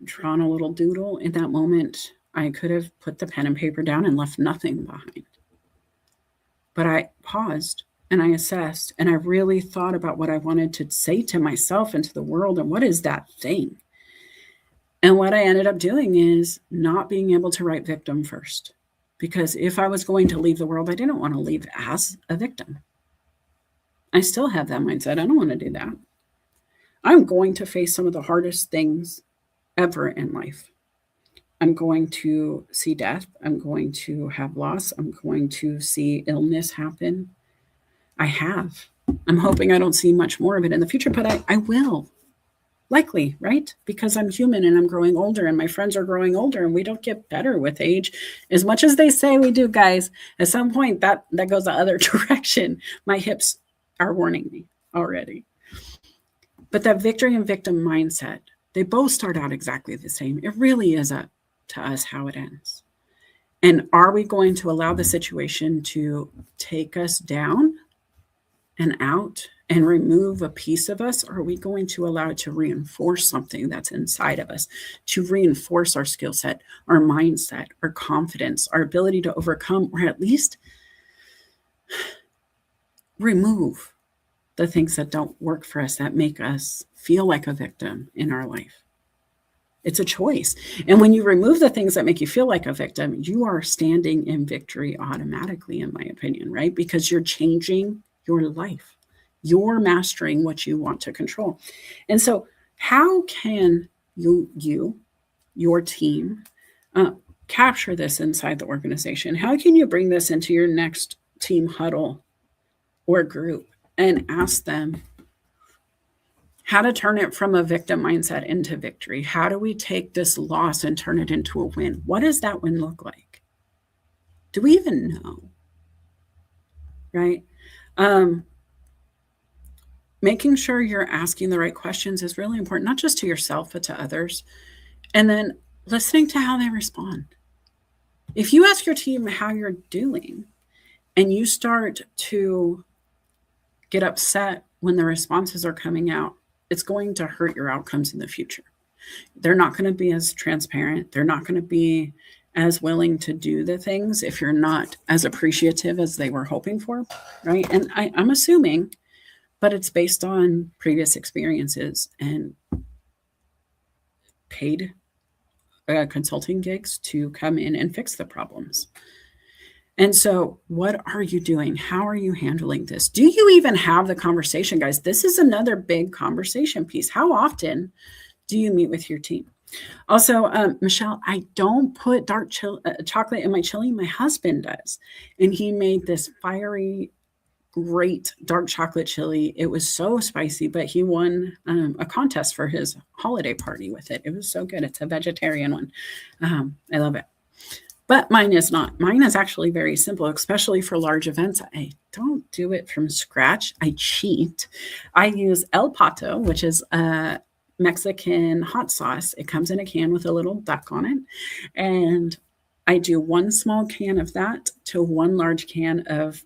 drawn a little doodle. In that moment, I could have put the pen and paper down and left nothing behind. But I paused and I assessed, and I really thought about what I wanted to say to myself and to the world, and what is that thing? And what I ended up doing is not being able to write victim first, because if I was going to leave the world, I didn't want to leave as a victim. I still have that mindset. I don't want to do that. I'm going to face some of the hardest things ever in life. I'm going to see death. I'm going to have loss. I'm going to see illness happen. I have. I'm hoping I don't see much more of it in the future, but I will. Likely, right? Because I'm human and I'm growing older, and my friends are growing older, and we don't get better with age as much as they say we do, guys. At some point, that goes the other direction. My hips are warning me already. But that victory and victim mindset, they both start out exactly the same. It really is up to us how it ends. And are we going to allow the situation to take us down and out and remove a piece of us? Or are we going to allow it to reinforce something that's inside of us, to reinforce our skill set, our mindset, our confidence, our ability to overcome, or at least remove the things that don't work for us, that make us feel like a victim in our life? It's a choice. And when you remove the things that make you feel like a victim, you are standing in victory automatically, in my opinion, right? Because you're changing your life. You're mastering what you want to control. And so how can your team, capture this inside the organization? How can you bring this into your next team huddle or group and ask them how to turn it from a victim mindset into victory? How do we take this loss and turn it into a win? What does that win look like? Do we even know? Right? Making sure you're asking the right questions is really important, not just to yourself, but to others. And then listening to how they respond. If you ask your team how you're doing and you start to get upset when the responses are coming out, it's going to hurt your outcomes in the future. They're not going to be as transparent. They're not going to be as willing to do the things if you're not as appreciative as they were hoping for, right? And I'm assuming, but it's based on previous experiences and paid consulting gigs to come in and fix the problems. And so what are you doing? How are you handling this? Do you even have the conversation, guys? This is another big conversation piece. How often do you meet with your team? Also, Michelle, I don't put dark chocolate in my chili. My husband does. And he made this fiery, great dark chocolate chili. It was so spicy, but he won a contest for his holiday party with it. It was so good. It's a vegetarian one. I love it. But mine is not. Mine is actually very simple, especially for large events. I don't do it from scratch. I cheat. I use El Pato, which is a Mexican hot sauce. It comes in a can with a little duck on it. And I do one small can of that to one large can of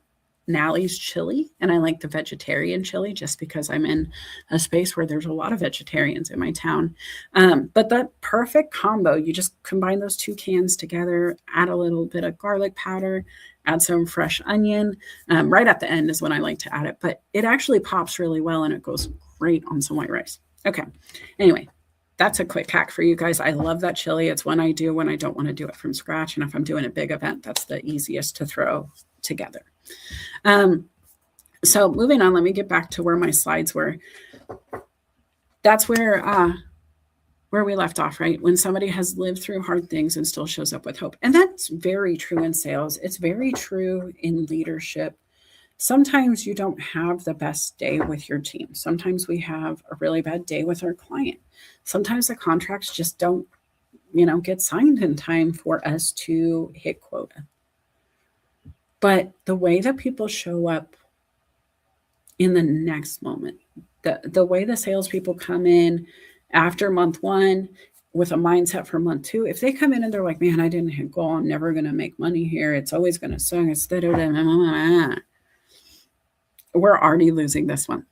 Nally's chili. And I like the vegetarian chili just because I'm in a space where there's a lot of vegetarians in my town. But that perfect combo, you just combine those two cans together, add a little bit of garlic powder, add some fresh onion. Right at the end is when I like to add it, but it actually pops really well and it goes great on some white rice. Okay. Anyway, that's a quick hack for you guys. I love that chili. It's one I do when I don't want to do it from scratch. And if I'm doing a big event, that's the easiest to throw together. So moving on, let me get back to where my slides were. That's where we left off, right? When somebody has lived through hard things and still shows up with hope. And that's very true in sales. It's very true in leadership. Sometimes you don't have the best day with your team. Sometimes we have a really bad day with our client. Sometimes the contracts just don't, get signed in time for us to hit quota. But the way that people show up in the next moment, the way the salespeople come in after month one with a mindset for month two, if they come in and they're like, man, I didn't hit goal, I'm never going to make money here, it's always going to suck, we're already losing this month.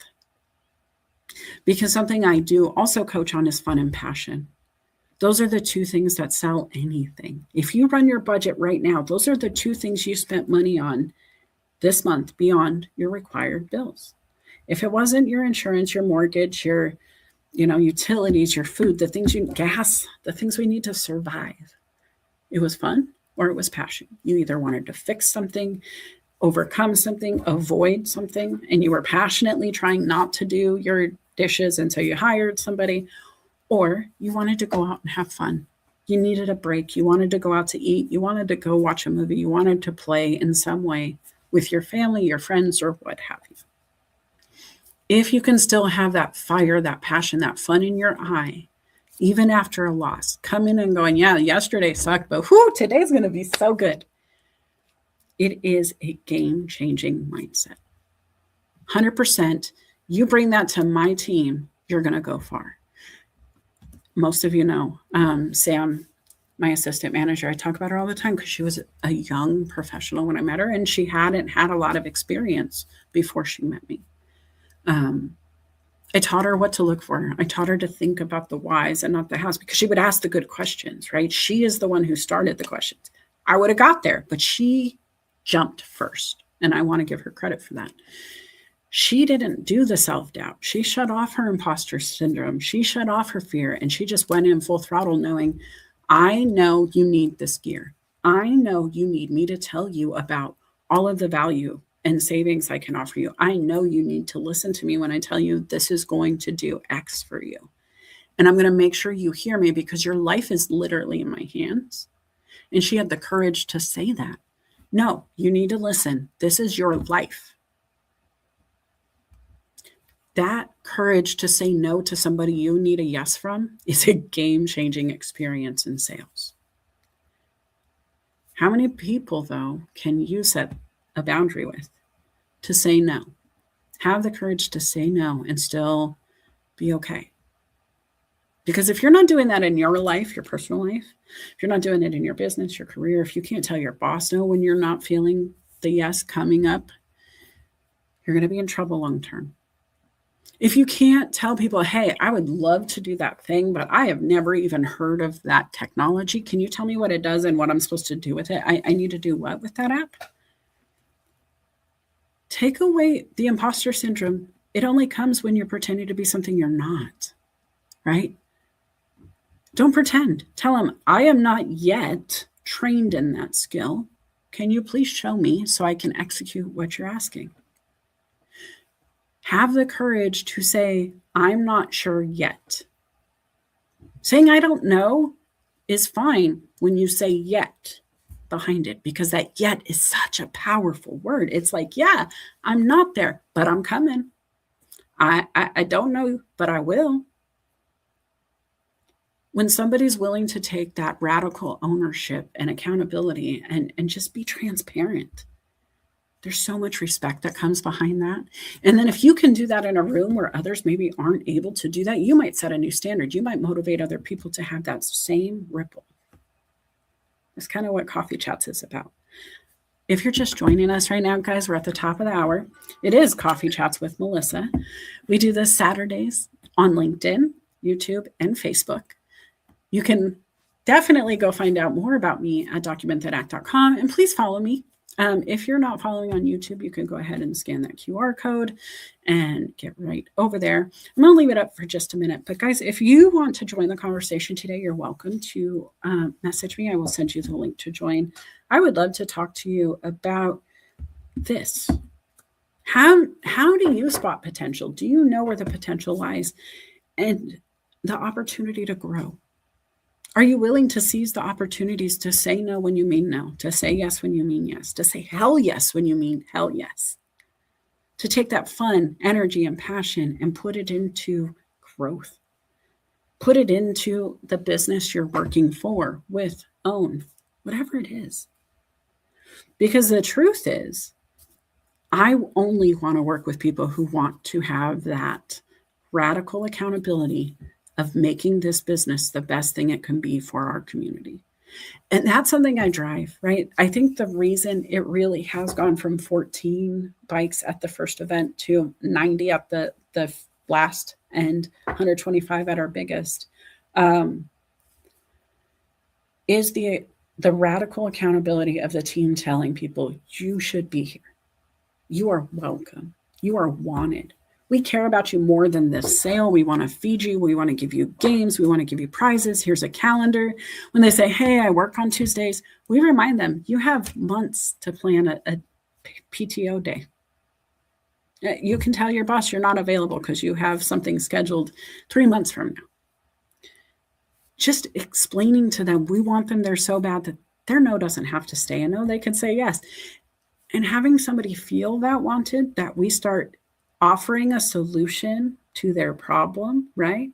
Because something I do also coach on is fun and passion. Those are the two things that sell anything. If you run your budget right now, those are the two things you spent money on this month beyond your required bills. If it wasn't your insurance, your mortgage, your utilities, your food, gas, the things we need to survive, it was fun or it was passion. You either wanted to fix something, overcome something, avoid something, and you were passionately trying not to do your dishes until you hired somebody, or you wanted to go out and have fun. You needed a break. You wanted to go out to eat. You wanted to go watch a movie. You wanted to play in some way with your family, your friends, or what have you. If you can still have that fire, that passion, that fun in your eye, even after a loss, come in and going, yeah, yesterday sucked, but today's going to be so good. It is a game-changing mindset. 100%. You bring that to my team, you're going to go far. Most of you know Sam, my assistant manager. I talk about her all the time because she was a young professional when I met her, and she hadn't had a lot of experience before she met me. I taught her what to look for. I taught her to think about the whys and not the hows, because she would ask the good questions, right? She is the one who started the questions. I would have got there, but she jumped first, and I want to give her credit for that. She didn't do the self-doubt. She shut off her imposter syndrome. She shut off her fear, and she just went in full throttle knowing, I know you need this gear. I know you need me to tell you about all of the value and savings I can offer you. I know you need to listen to me when I tell you this is going to do X for you. And I'm going to make sure you hear me because your life is literally in my hands. And she had the courage to say that. No, you need to listen. This is your life. That courage to say no to somebody you need a yes from is a game-changing experience in sales. How many people, though, can you set a boundary with to say no? Have the courage to say no and still be okay. Because if you're not doing that in your life, your personal life, if you're not doing it in your business, your career, if you can't tell your boss no when you're not feeling the yes coming up, you're going to be in trouble long term. If you can't tell people, hey, I would love to do that thing, but I have never even heard of that technology. Can you tell me what it does and what I'm supposed to do with it? I need to do what with that app? Take away the imposter syndrome. It only comes when you're pretending to be something you're not, right? Don't pretend. Tell them, I am not yet trained in that skill. Can you please show me so I can execute what you're asking? Have the courage to say, I'm not sure yet. Saying I don't know is fine when you say yet behind it, because that yet is such a powerful word. It's like, yeah, I'm not there, but I'm coming. I don't know, but I will. When somebody's willing to take that radical ownership and accountability and just be transparent, there's so much respect that comes behind that. And then if you can do that in a room where others maybe aren't able to do that, you might set a new standard. You might motivate other people to have that same ripple. That's kind of what Coffee Chats is about. If you're just joining us right now, guys, we're at the top of the hour. It is Coffee Chats with Melissa. We do this Saturdays on LinkedIn, YouTube, and Facebook. You can definitely go find out more about me at documentthatAct.com, and please follow me. If you're not following on YouTube, you can go ahead and scan that QR code and get right over there. I'm going to leave it up for just a minute. But guys, if you want to join the conversation today, you're welcome to message me. I will send you the link to join. I would love to talk to you about this. How do you spot potential? Do you know where the potential lies? and the opportunity to grow. Are you willing to seize the opportunities to say no when you mean no, to say yes when you mean yes, to say hell yes when you mean hell yes, to take that fun, energy, and passion and put it into growth? Put it into the business you're working for, with, own, whatever it is. Because the truth is, I only want to work with people who want to have that radical accountability of making this business the best thing it can be for our community. And that's something I drive, right? I think the reason it really has gone from 14 bikes at the first event to 90 at the last and 125 at our biggest is the radical accountability of the team telling people, you should be here. You are welcome. You are wanted. We care about you more than this sale. We want to feed you. We want to give you games. We want to give you prizes. Here's a calendar. When they say, hey, I work on Tuesdays, we remind them you have months to plan a PTO day. You can tell your boss you're not available because you have something scheduled 3 months from now. Just explaining to them, we want them there so bad that their no doesn't have to stay a no. They can say yes. And having somebody feel that wanted, that we start offering a solution to their problem, right?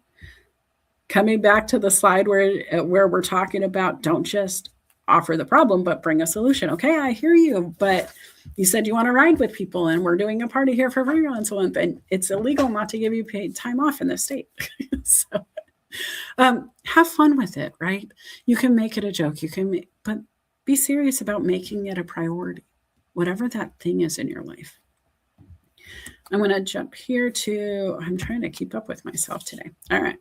Coming back to the slide where we're talking about don't just offer the problem, but bring a solution. Okay, I hear you, but you said you want to ride with people and we're doing a party here for everyone. So and it's illegal not to give you paid time off in the state. So have fun with it, right? You can make it a joke. But be serious about making it a priority, whatever that thing is in your life. I'm going to jump here I'm trying to keep up with myself today. All right.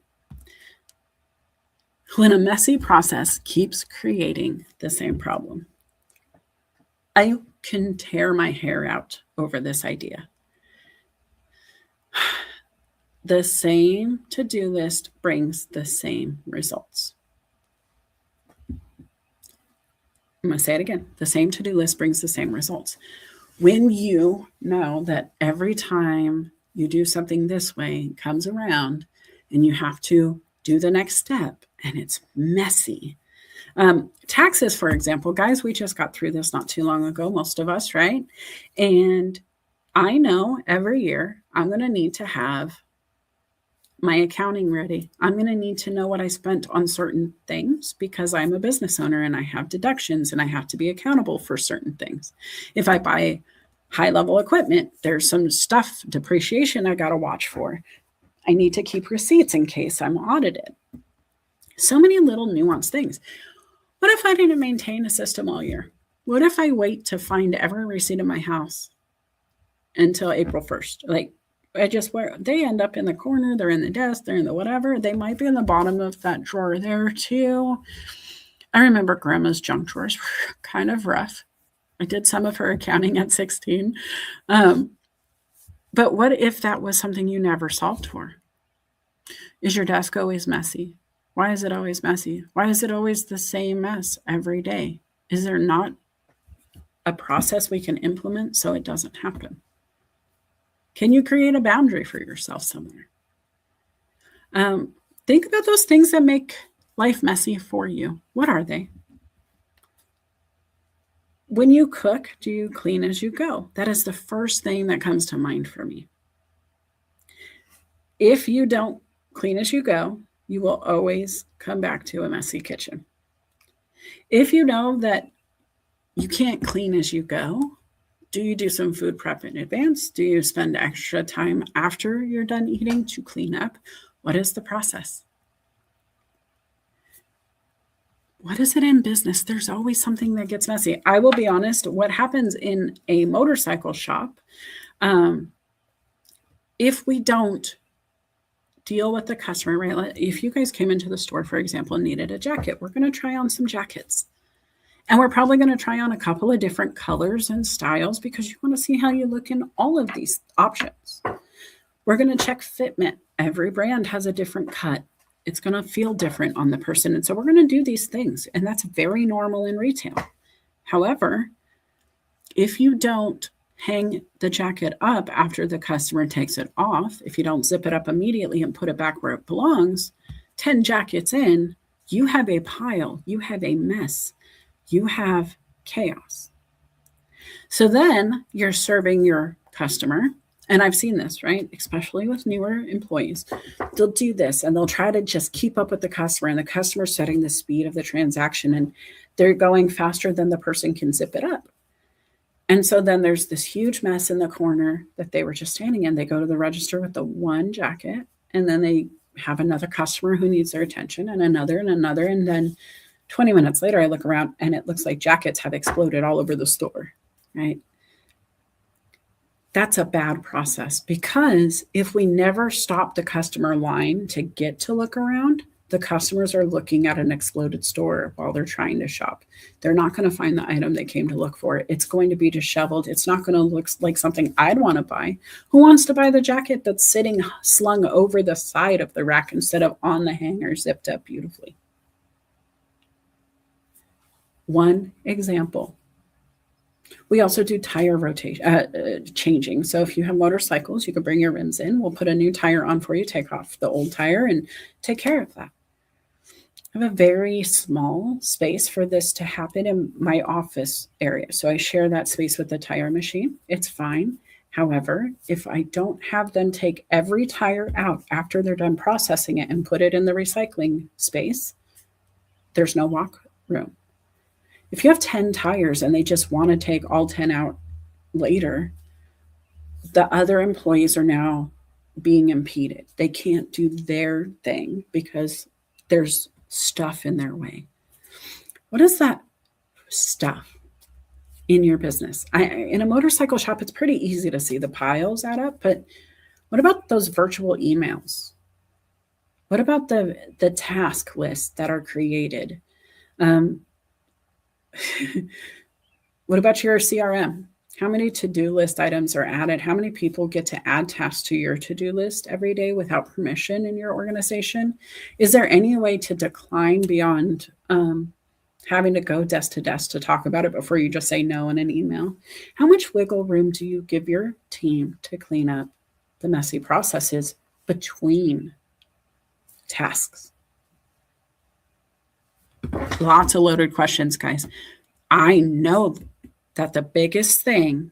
When a messy process keeps creating the same problem, I can tear my hair out over this idea. The same to-do list brings the same results. I'm going to say it again. The same to-do list brings the same results. When you know that every time you do something this way, it comes around and you have to do the next step and it's messy. Taxes, for example, guys, we just got through this not too long ago, most of us, right? And I know every year I'm going to need to have my accounting ready. I'm going to need to know what I spent on certain things because I'm a business owner and I have deductions and I have to be accountable for certain things. If I buy high level equipment, there's some stuff, depreciation I got to watch for. I need to keep receipts in case I'm audited. So many little nuanced things. What if I didn't maintain a system all year? What if I wait to find every receipt in my house until April 1st? They end up in the corner, they're in the desk, they're in the whatever. They might be in the bottom of that drawer there too. I remember grandma's junk drawers were kind of rough. I did some of her accounting at 16. But what if that was something you never solved for? Is your desk always messy? Why is it always messy? Why is it always the same mess every day? Is there not a process we can implement so it doesn't happen? Can you create a boundary for yourself somewhere? Think about those things that make life messy for you. What are they? When you cook, do you clean as you go? That is the first thing that comes to mind for me. If you don't clean as you go, you will always come back to a messy kitchen. If you know that you can't clean as you go, do you do some food prep in advance? Do you spend extra time after you're done eating to clean up? What is the process? What is it in business? There's always something that gets messy. I will be honest, what happens in a motorcycle shop, if we don't deal with the customer, right? If you guys came into the store, for example, and needed a jacket, we're going to try on some jackets. And we're probably going to try on a couple of different colors and styles because you want to see how you look in all of these options. We're going to check fitment. Every brand has a different cut. It's going to feel different on the person. And so we're going to do these things. And that's very normal in retail. However, if you don't hang the jacket up after the customer takes it off, if you don't zip it up immediately and put it back where it belongs, 10 jackets in, you have a pile, you have a mess, you have chaos. So then you're serving your customer. And I've seen this, right? Especially with newer employees. They'll do this and they'll try to just keep up with the customer, and the customer's setting the speed of the transaction, and they're going faster than the person can zip it up. And so then there's this huge mess in the corner that they were just standing in. They go to the register with the one jacket, and then they have another customer who needs their attention, and another and another. And then 20 minutes later, I look around and it looks like jackets have exploded all over the store, right? That's a bad process, because if we never stop the customer line to get to look around, the customers are looking at an exploded store while they're trying to shop. They're not going to find the item they came to look for. It's going to be disheveled. It's not going to look like something I'd want to buy. Who wants to buy the jacket that's sitting slung over the side of the rack instead of on the hanger, zipped up beautifully? One example. We also do tire rotation, changing. So if you have motorcycles, you can bring your rims in. We'll put a new tire on for you, take off the old tire, and take care of that. I have a very small space for this to happen in my office area. So I share that space with the tire machine. It's fine. However, if I don't have them take every tire out after they're done processing it and put it in the recycling space, there's no walk room. If you have 10 tires and they just want to take all 10 out later, the other employees are now being impeded. They can't do their thing because there's stuff in their way. What is that stuff in your business? In a motorcycle shop, it's pretty easy to see the piles add up, but what about those virtual emails? What about the task lists that are created? What about your CRM? How many to-do list items are added? How many people get to add tasks to your to-do list every day without permission in your organization? Is there any way to decline beyond having to go desk to desk to talk about it before you just say no in an email? How much wiggle room do you give your team to clean up the messy processes between tasks? Lots of loaded questions, guys. I know that the biggest thing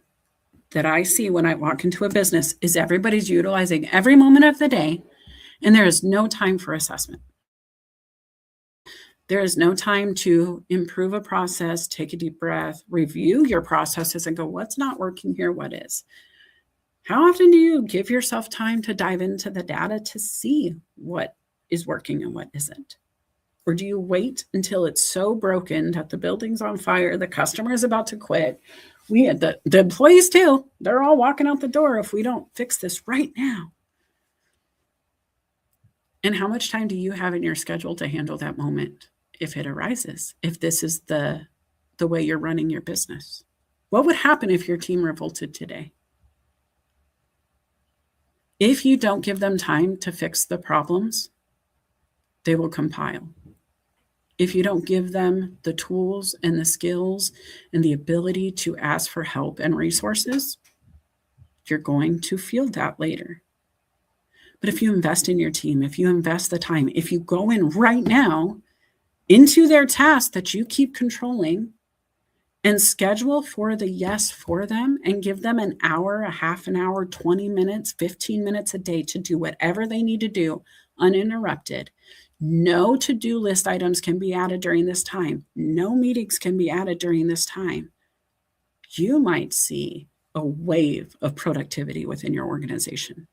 that I see when I walk into a business is everybody's utilizing every moment of the day, and there is no time for assessment. There is no time to improve a process, take a deep breath, review your processes, and go, what's not working here? What is? How often do you give yourself time to dive into the data to see what is working and what isn't? Or do you wait until it's so broken that the building's on fire, the customer is about to quit? We had the employees too. They're all walking out the door if we don't fix this right now. And how much time do you have in your schedule to handle that moment if it arises? If this is the way you're running your business? What would happen if your team revolted today? If you don't give them time to fix the problems, they will compile. If you don't give them the tools and the skills and the ability to ask for help and resources, you're going to feel that later. But if you invest in your team, if you invest the time, if you go in right now into their task that you keep controlling and schedule for the yes for them and give them an hour, a half an hour, 20 minutes, 15 minutes a day to do whatever they need to do uninterrupted. No to-do list items can be added during this time. No meetings can be added during this time. You might see a wave of productivity within your organization.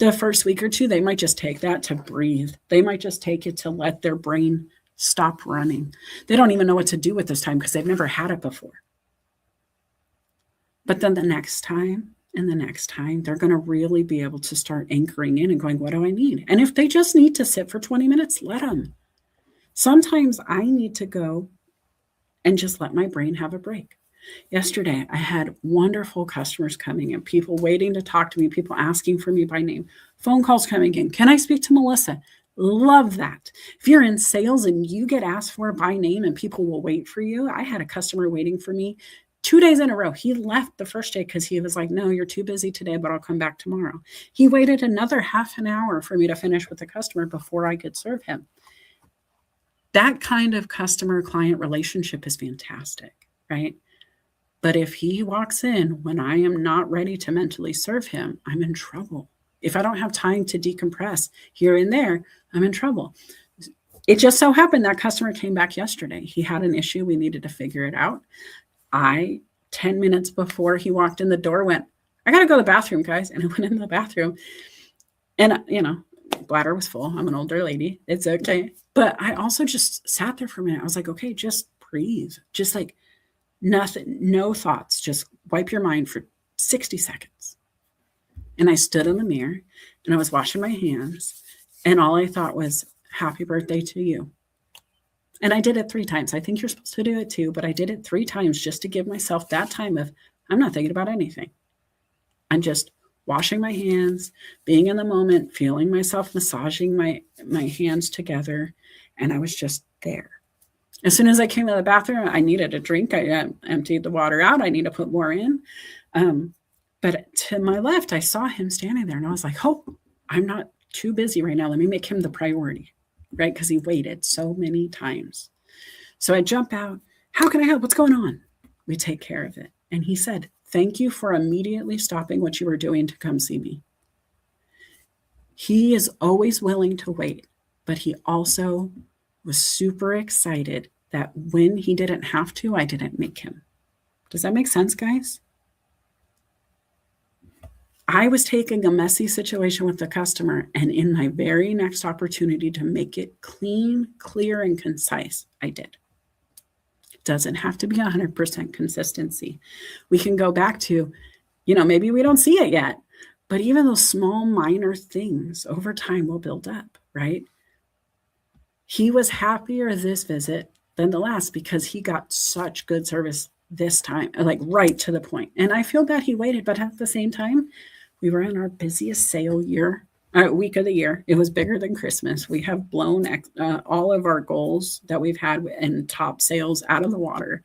The first week or two, they might just take that to breathe. They might just take it to let their brain stop running. They don't even know what to do with this time because they've never had it before. But then the next time, and the next time, they're going to really be able to start anchoring in and going, what do I need? And if they just need to sit for 20 minutes, let them. Sometimes I need to go and just let my brain have a break. Yesterday, I had wonderful customers coming in, people waiting to talk to me, people asking for me by name, phone calls coming in. Can I speak to Melissa? Love that. If you're in sales and you get asked for by name and people will wait for you, I had a customer waiting for me 2 days in a row. He left the first day because he was like, no, you're too busy today, but I'll come back tomorrow. He waited another half an hour for me to finish with the customer before I could serve him. That kind of customer-client relationship is fantastic, right? But if he walks in when I am not ready to mentally serve him, I'm in trouble. If I don't have time to decompress here and there, I'm in trouble. It just so happened that customer came back yesterday. He had an issue. We needed to figure it out. 10 minutes before he walked in the door, went, I got to go to the bathroom, guys. And I went in the bathroom and, bladder was full. I'm an older lady. It's okay. But I also just sat there for a minute. I was like, okay, just breathe. Just like nothing, no thoughts. Just wipe your mind for 60 seconds. And I stood in the mirror and I was washing my hands. And all I thought was, happy birthday to you. And I did it 3 times. I think you're supposed to do it too, but I did it 3 times just to give myself that time of, I'm not thinking about anything. I'm just washing my hands, being in the moment, feeling myself massaging my hands together. And I was just there. As soon as I came to the bathroom, I needed a drink. I emptied the water out. I need to put more in. But to my left, I saw him standing there and I was like, oh, I'm not too busy right now. Let me make him the priority, right? Because he waited so many times. So I jump out. How can I help? What's going on? We take care of it. And he said, thank you for immediately stopping what you were doing to come see me. He is always willing to wait, but he also was super excited that when he didn't have to, I didn't make him. Does that make sense, guys? I was taking a messy situation with the customer, and in my very next opportunity to make it clean, clear, and concise, I did. It doesn't have to be 100% consistency. We can go back to, maybe we don't see it yet, but even those small, minor things over time will build up, right? He was happier this visit than the last because he got such good service this time, like right to the point. And I feel bad he waited, but at the same time, we were in our busiest sale week of the year. It was bigger than Christmas. We have blown all of our goals that we've had in top sales out of the water.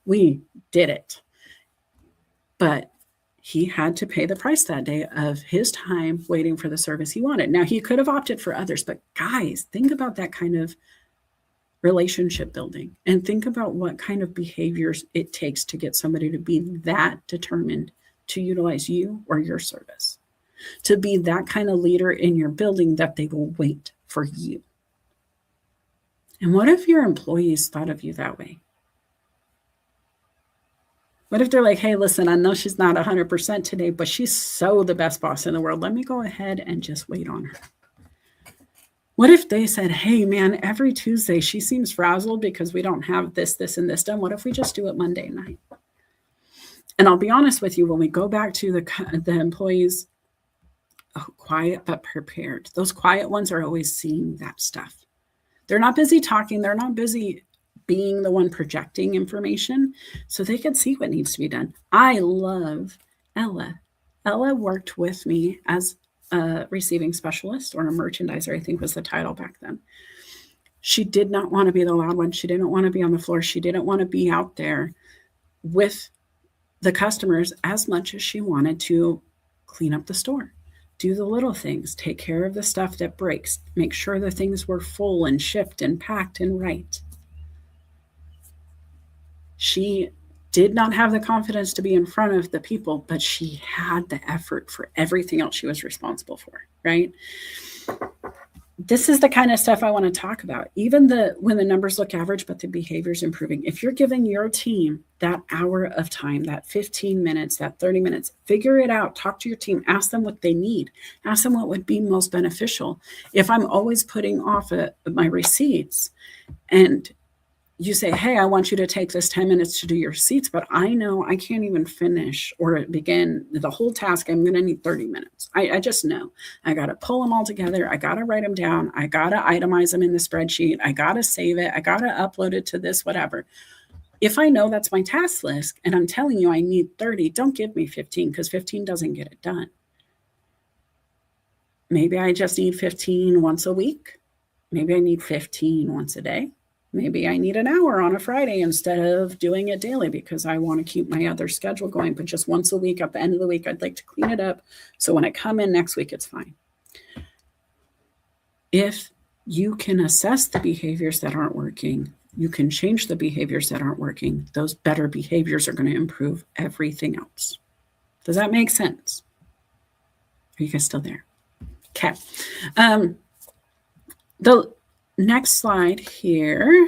We did it. But he had to pay the price that day of his time waiting for the service he wanted. Now, he could have opted for others, but guys, think about that kind of relationship building and think about what kind of behaviors it takes to get somebody to be that determined to utilize you or your service, to be that kind of leader in your building that they will wait for you. And what if your employees thought of you that way? What if they're like, hey, listen, I know she's not 100% today, but she's so the best boss in the world. Let me go ahead and just wait on her. What if they said, hey, man, every Tuesday she seems frazzled because we don't have this, and this done. What if we just do it Monday night? And I'll be honest with you, when we go back to the employees, quiet but prepared, those quiet ones are always seeing that stuff. They're not busy talking. They're not busy being the one projecting information, so they can see what needs to be done. I love Ella. Ella worked with me as a receiving specialist or a merchandiser, I think was the title back then. She did not want to be the loud one. She didn't want to be on the floor. She didn't want to be out there with the customers as much as she wanted to clean up the store, do the little things, take care of the stuff that breaks, make sure the things were full and shipped and packed and right. She did not have the confidence to be in front of the people, but she had the effort for everything else she was responsible for, right? This is the kind of stuff I want to talk about. Even when the numbers look average, but the behavior's improving. If you're giving your team that hour of time, that 15 minutes, that 30 minutes, figure it out, talk to your team, ask them what they need, ask them what would be most beneficial. If I'm always putting off my receipts and you say, hey, I want you to take this 10 minutes to do your receipts, but I know I can't even finish or begin the whole task. I'm going to need 30 minutes. I just know. I got to pull them all together. I got to write them down. I got to itemize them in the spreadsheet. I got to save it. I got to upload it to this, whatever. If I know that's my task list and I'm telling you I need 30, don't give me 15 because 15 doesn't get it done. Maybe I just need 15 once a week. Maybe I need 15 once a day. Maybe I need an hour on a Friday instead of doing it daily because I want to keep my other schedule going. But just once a week, at the end of the week, I'd like to clean it up. So when I come in next week, it's fine. If you can assess the behaviors that aren't working, you can change the behaviors that aren't working. Those better behaviors are going to improve everything else. Does that make sense? Are you guys still there? Okay. The next slide here.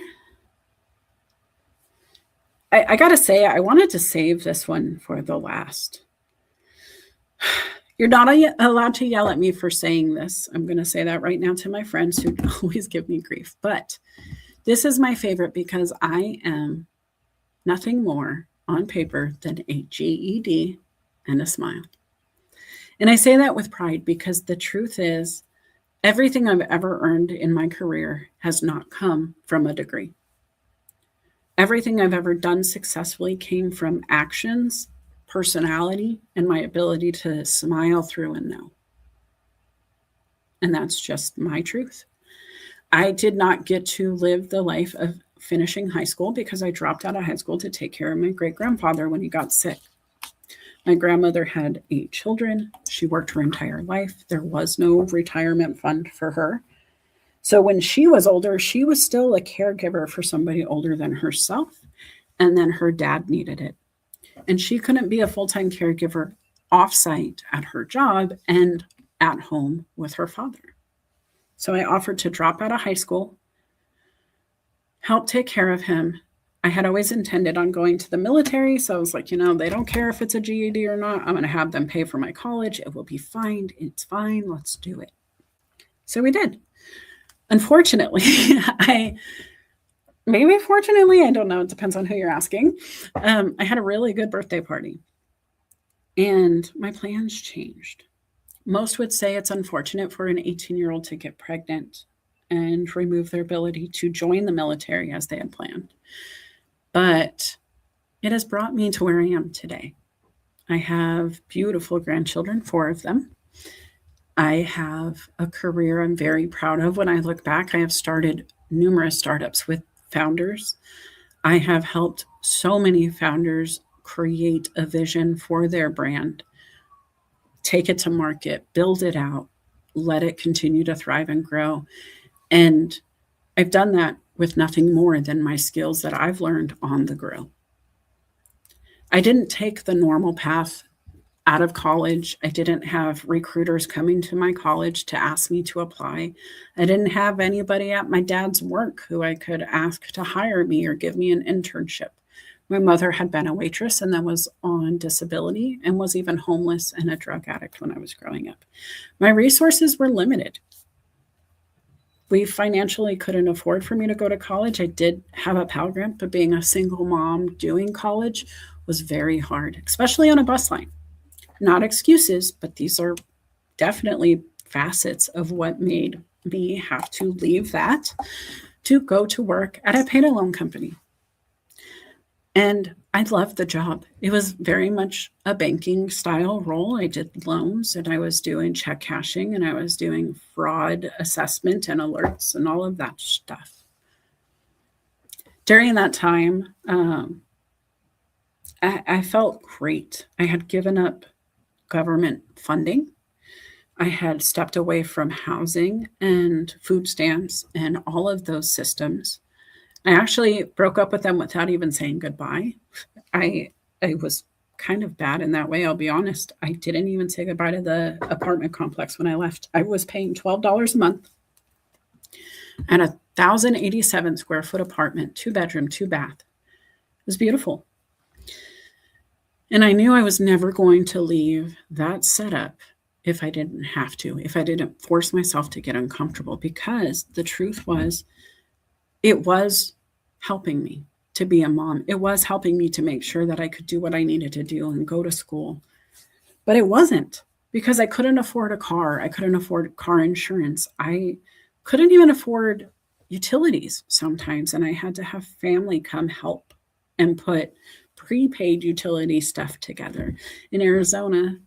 I got to say, I wanted to save this one for the last. You're not allowed to yell at me for saying this. I'm going to say that right now to my friends who always give me grief. But this is my favorite because I am nothing more on paper than a GED and a smile. And I say that with pride because the truth is, everything I've ever earned in my career has not come from a degree. Everything I've ever done successfully came from actions, personality, and my ability to smile through and know. And that's just my truth. I did not get to live the life of finishing high school because I dropped out of high school to take care of my great-grandfather when he got sick. My grandmother had 8 children. She worked her entire life. There was no retirement fund for her. So when she was older, she was still a caregiver for somebody older than herself. And then her dad needed it. And she couldn't be a full-time caregiver offsite at her job and at home with her father. So I offered to drop out of high school, help take care of him. I had always intended on going to the military. So I was like, they don't care if it's a GED or not. I'm going to have them pay for my college. It will be fine. It's fine. Let's do it. So we did. Unfortunately, fortunately, I don't know. It depends on who you're asking. I had a really good birthday party and my plans changed. Most would say it's unfortunate for an 18-year-old to get pregnant and remove their ability to join the military as they had planned. But it has brought me to where I am today. I have beautiful grandchildren, 4 of them. I have a career I'm very proud of. When I look back, I have started numerous startups with founders. I have helped so many founders create a vision for their brand, take it to market, build it out, let it continue to thrive and grow. And I've done that with nothing more than my skills that I've learned on the grill. I didn't take the normal path out of college. I didn't have recruiters coming to my college to ask me to apply. I didn't have anybody at my dad's work who I could ask to hire me or give me an internship. My mother had been a waitress and then was on disability and was even homeless and a drug addict when I was growing up. My resources were limited. We financially couldn't afford for me to go to college. I did have a Pell Grant, but being a single mom doing college was very hard, especially on a bus line. Not excuses, but these are definitely facets of what made me have to leave that to go to work at a pay-to-loan company. And I loved the job. It was very much a banking style role. I did loans and I was doing check cashing and I was doing fraud assessment and alerts and all of that stuff. During that time, I felt great. I had given up government funding. I had stepped away from housing and food stamps and all of those systems. I actually broke up with them without even saying goodbye. I was kind of bad in that way, I'll be honest. I didn't even say goodbye to the apartment complex when I left. I was paying $12 a month at a 1,087 square foot apartment, 2-bedroom, 2-bath. It was beautiful. And I knew I was never going to leave that setup if I didn't have to, if I didn't force myself to get uncomfortable, because the truth was, it was helping me to be a mom. It was helping me to make sure that I could do what I needed to do and go to school. But it wasn't, because I couldn't afford a car. I couldn't afford car insurance. I couldn't even afford utilities sometimes. And I had to have family come help and put prepaid utility stuff together. In Arizona,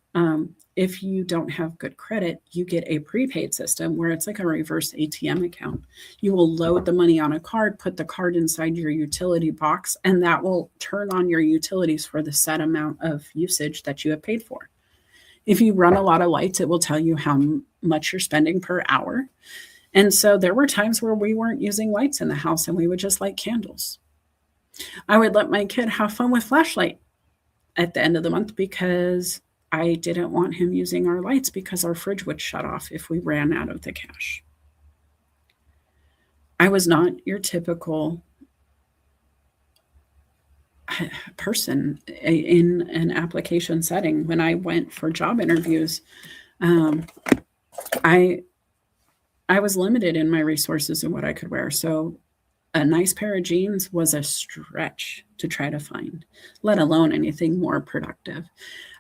if you don't have good credit, you get a prepaid system where it's like a reverse ATM account. You will load the money on a card, put the card inside your utility box, and that will turn on your utilities for the set amount of usage that you have paid for. If you run a lot of lights, it will tell you how much you're spending per hour. And so there were times where we weren't using lights in the house and we would just light candles. I would let my kid have fun with flashlight at the end of the month because I didn't want him using our lights because our fridge would shut off if we ran out of the cash. I was not your typical person in an application setting. When I went for job interviews, I was limited in my resources and what I could wear. So a nice pair of jeans was a stretch to try to find, let alone anything more productive.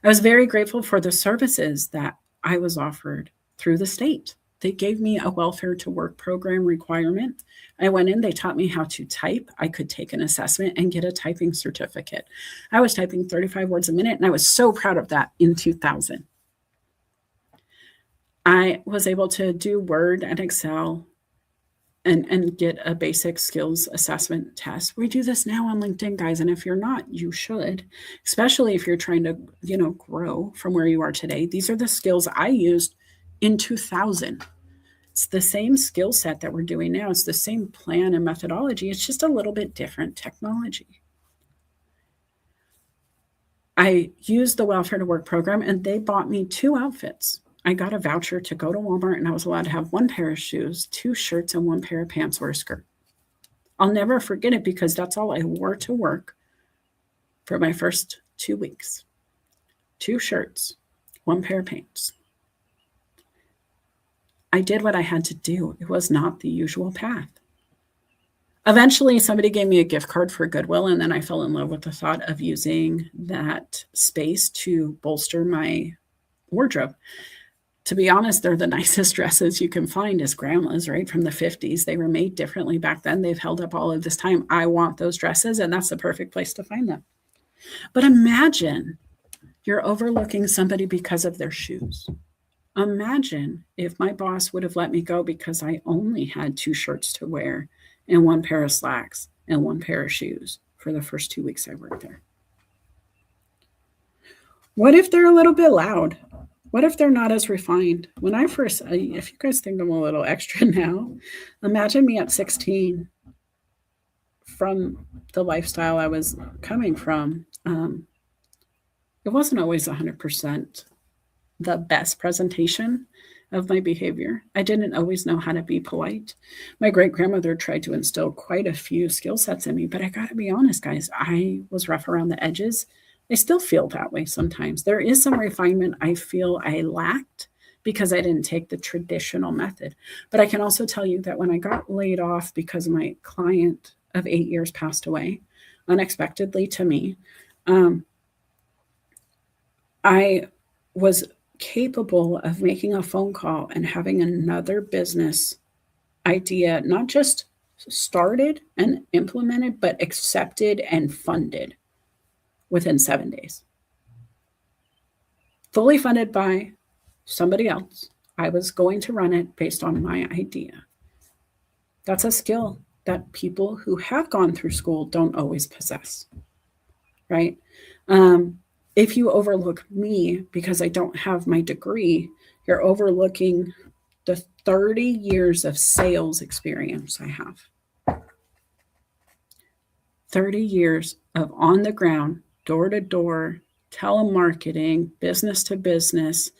I was very grateful for the services that I was offered through the state. They gave me a welfare to work program requirement. I went in, they taught me how to type. I could take an assessment and get a typing certificate. I was typing 35 words a minute, and I was so proud of that in 2000. I was able to do Word and Excel and get a basic skills assessment test. We do this now on LinkedIn, guys. And if you're not, you should, especially if you're trying to, grow from where you are today. These are the skills I used in 2000. It's the same skill set that we're doing now. It's the same plan and methodology. It's just a little bit different technology. I used the Welfare to Work program, and they bought me 2 outfits. I got a voucher to go to Walmart, and I was allowed to have 1 pair of shoes, 2 shirts, and 1 pair of pants or a skirt. I'll never forget it because that's all I wore to work for my first 2 weeks. 2 shirts, 1 pair of pants. I did what I had to do. It was not the usual path. Eventually, somebody gave me a gift card for Goodwill, and then I fell in love with the thought of using that space to bolster my wardrobe. To be honest, they're the nicest dresses you can find as grandmas, right? From the 50s. They were made differently back then. They've held up all of this time. I want those dresses, and that's the perfect place to find them. But imagine you're overlooking somebody because of their shoes. Imagine if my boss would have let me go because I only had 2 shirts to wear and 1 pair of slacks and 1 pair of shoes for the first 2 weeks I worked there. What if they're a little bit loud? What if they're not as refined? When I first, if you guys think I'm a little extra now, imagine me at 16 from the lifestyle I was coming from. It wasn't always 100% the best presentation of my behavior. I didn't always know how to be polite. My great-grandmother tried to instill quite a few skill sets in me, but I got to be honest, guys, I was rough around the edges. I still feel that way sometimes. There is some refinement I feel I lacked because I didn't take the traditional method. But I can also tell you that when I got laid off because my client of 8 years passed away unexpectedly to me, I was capable of making a phone call and having another business idea, not just started and implemented, but accepted and funded within 7 days. Fully funded by somebody else. I was going to run it based on my idea. That's a skill that people who have gone through school don't always possess, right? If you overlook me because I don't have my degree, you're overlooking the 30 years of sales experience I have. 30 years of on the ground, door to door, telemarketing, business to business,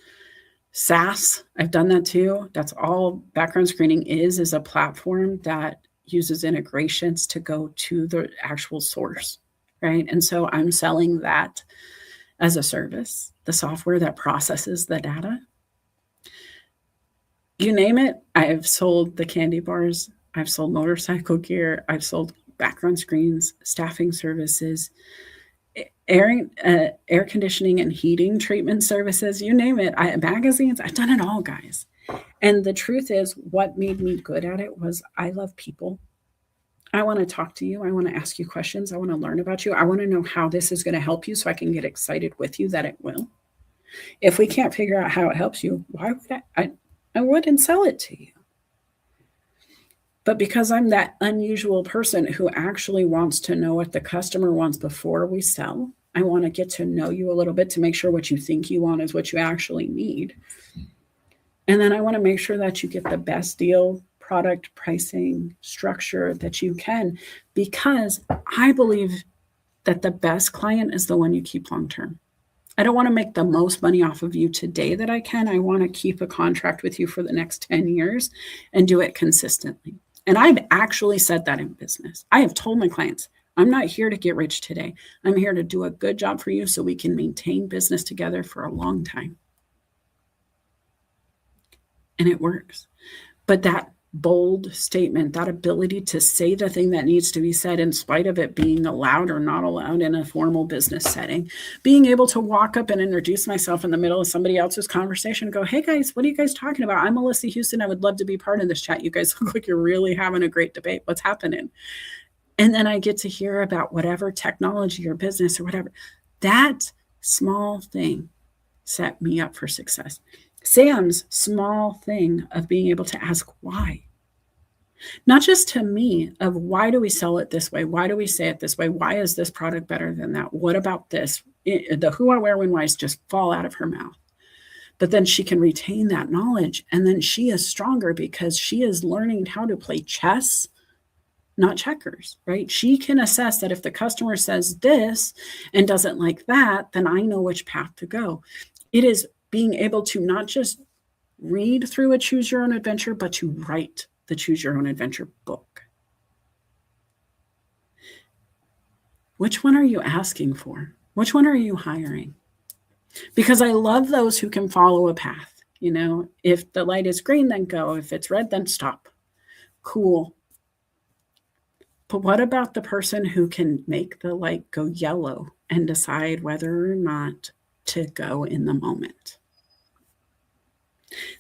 SaaS. I've done that too. That's all background screening is a platform that uses integrations to go to the actual source, right? And so I'm selling that as a service, the software that processes the data. You name it, I've sold the candy bars, I've sold motorcycle gear, I've sold background screens, staffing services, air conditioning and heating treatment services, you name it, magazines, I've done it all, guys. And the truth is, what made me good at it was I love people. I want to talk to you. I want to ask you questions. I want to learn about you. I want to know how this is going to help you so I can get excited with you that it will. If we can't figure out how it helps you, why would I wouldn't sell it to you. But because I'm that unusual person who actually wants to know what the customer wants before we sell, I want to get to know you a little bit to make sure what you think you want is what you actually need. And then I want to make sure that you get the best deal, product, pricing, structure that you can, because I believe that the best client is the one you keep long term. I don't want to make the most money off of you today that I can. I want to keep a contract with you for the next 10 years and do it consistently. And I've actually said that in business. I have told my clients, I'm not here to get rich today. I'm here to do a good job for you so we can maintain business together for a long time. And it works. But that bold statement, that ability to say the thing that needs to be said in spite of it being allowed or not allowed in a formal business setting, being able to walk up and introduce myself in the middle of somebody else's conversation and go, hey guys, what are you guys talking about? I'm Melissa Houston. I would love to be part of this chat. You guys look like you're really having a great debate. What's happening? And then I get to hear about whatever technology or business or whatever. That small thing set me up for success. Sam's small thing of being able to ask why, not just to me of why do we sell it this way? Why do we say it this way? Why is this product better than that? What about this? The who, I, where, when, whys just fall out of her mouth. But then she can retain that knowledge. And then she is stronger because she is learning how to play chess, not checkers, right? She can assess that if the customer says this and doesn't like that, then I know which path to go. It is being able to not just read through a Choose Your Own Adventure, but to write the Choose Your Own Adventure book. Which one are you asking for? Which one are you hiring? Because I love those who can follow a path. You know, if the light is green, then go. If it's red, then stop. Cool. But what about the person who can make the light go yellow and decide whether or not to go in the moment?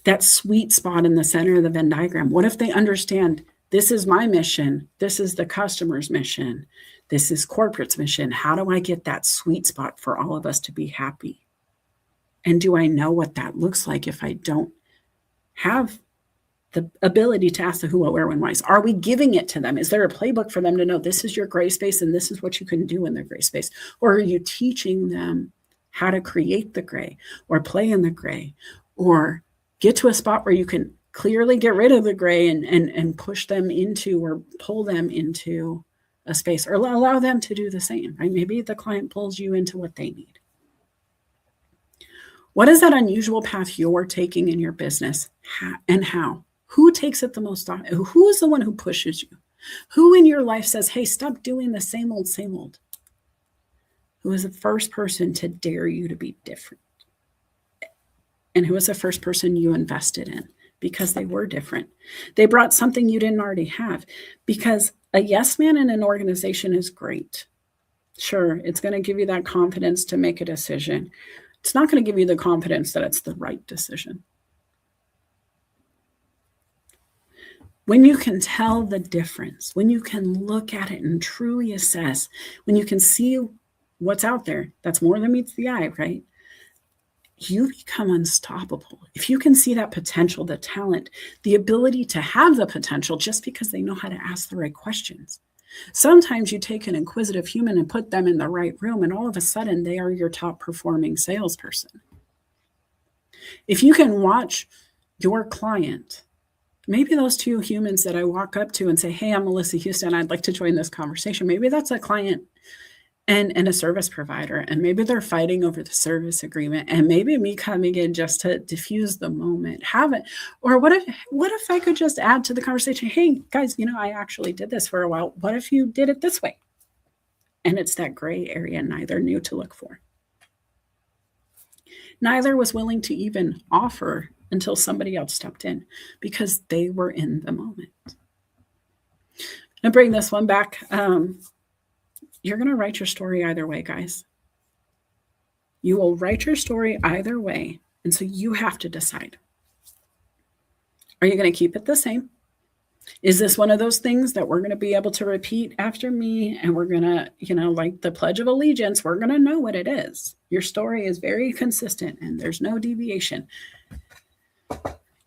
That sweet spot in the center of the Venn diagram. What if they understand this is my mission, this is the customer's mission, this is corporate's mission? How do I get that sweet spot for all of us to be happy? And do I know what that looks like if I don't have the ability to ask the who, what, where, when, whys? Are we giving it to them? Is there a playbook for them to know this is your gray space and this is what you can do in the gray space? Or are you teaching them how to create the gray or play in the gray or get to a spot where you can clearly get rid of the gray and push them into or pull them into a space or allow them to do the same, right? Maybe the client pulls you into what they need. What is that unusual path you're taking in your business and how? Who takes it the most on? Who is the one who pushes you? Who in your life says, hey, stop doing the same old, same old? Who is the first person to dare you to be different? And who was the first person you invested in because they were different? They brought something you didn't already have. Because a yes man in an organization is great. Sure, it's going to give you that confidence to make a decision. It's not going to give you the confidence that it's the right decision. When you can tell the difference, when you can look at it and truly assess, when you can see what's out there, that's more than meets the eye, right? You become unstoppable. If you can see that potential, the talent, the ability to have the potential just because they know how to ask the right questions. Sometimes you take an inquisitive human and put them in the right room, and all of a sudden they are your top performing salesperson. If you can watch your client, maybe those two humans that I walk up to and say, hey, I'm Melissa Houston, I'd like to join this conversation. Maybe that's a client and a service provider, and maybe they're fighting over the service agreement, and maybe me coming in just to diffuse the moment, have it. Or what if I could just add to the conversation, hey guys, you know, I actually did this for a while. What if you did it this way? And it's that gray area neither knew to look for. Neither was willing to even offer until somebody else stepped in because they were in the moment. Now bring this one back. You're going to write your story either way, guys. You will write your story either way. And so you have to decide. Are you going to keep it the same? Is this one of those things that we're going to be able to repeat after me and we're going to, like the Pledge of Allegiance, we're going to know what it is. Your story is very consistent and there's no deviation.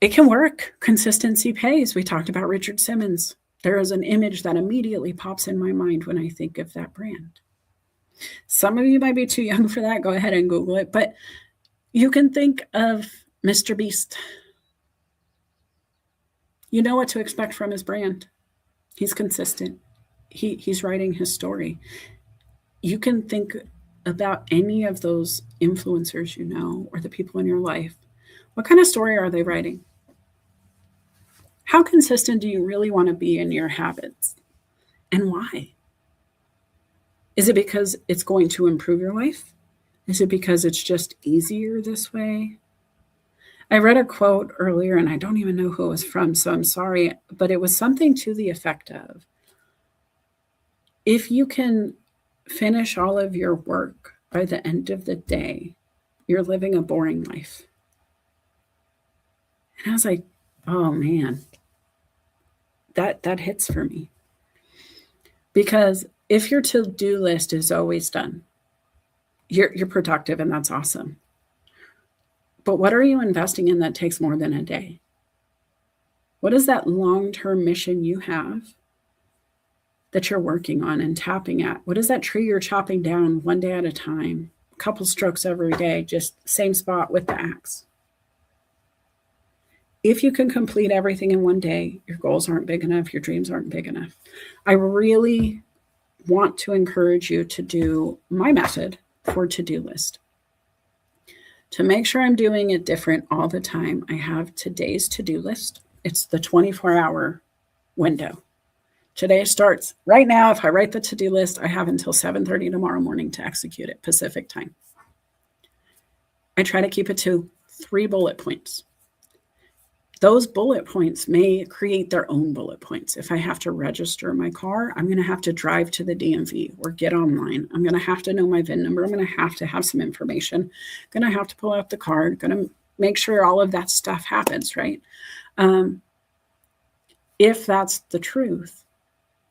It can work. Consistency pays. We talked about Richard Simmons. There is an image that immediately pops in my mind when I think of that brand. Some of you might be too young for that. Go ahead and Google it. But you can think of Mr. Beast. You know what to expect from his brand. He's consistent. He's writing his story. You can think about any of those influencers or the people in your life. What kind of story are they writing? How consistent do you really want to be in your habits? And why? Is it because it's going to improve your life? Is it because it's just easier this way? I read a quote earlier, and I don't even know who it was from, so I'm sorry, but it was something to the effect of, if you can finish all of your work by the end of the day, you're living a boring life. And I was like, oh man, that hits for me. Because if your to-do list is always done, you're productive, and that's awesome. But what are you investing in that takes more than a day? What is that long-term mission you have that you're working on and tapping at? What is that tree you're chopping down one day at a time? A couple strokes every day, just same spot with the axe. If you can complete everything in one day, your goals aren't big enough, your dreams aren't big enough. I really want to encourage you to do my method for to-do list. To make sure I'm doing it different all the time, I have today's to-do list. It's the 24-hour window. Today starts right now. If I write the to-do list, I have until 7:30 tomorrow morning to execute it, Pacific time. I try to keep it to 3 bullet points. Those bullet points may create their own bullet points. If I have to register my car, I'm going to have to drive to the DMV or get online. I'm going to have to know my VIN number. I'm going to have some information. I'm going to have to pull out the card. Going to make sure all of that stuff happens, right? If that's the truth,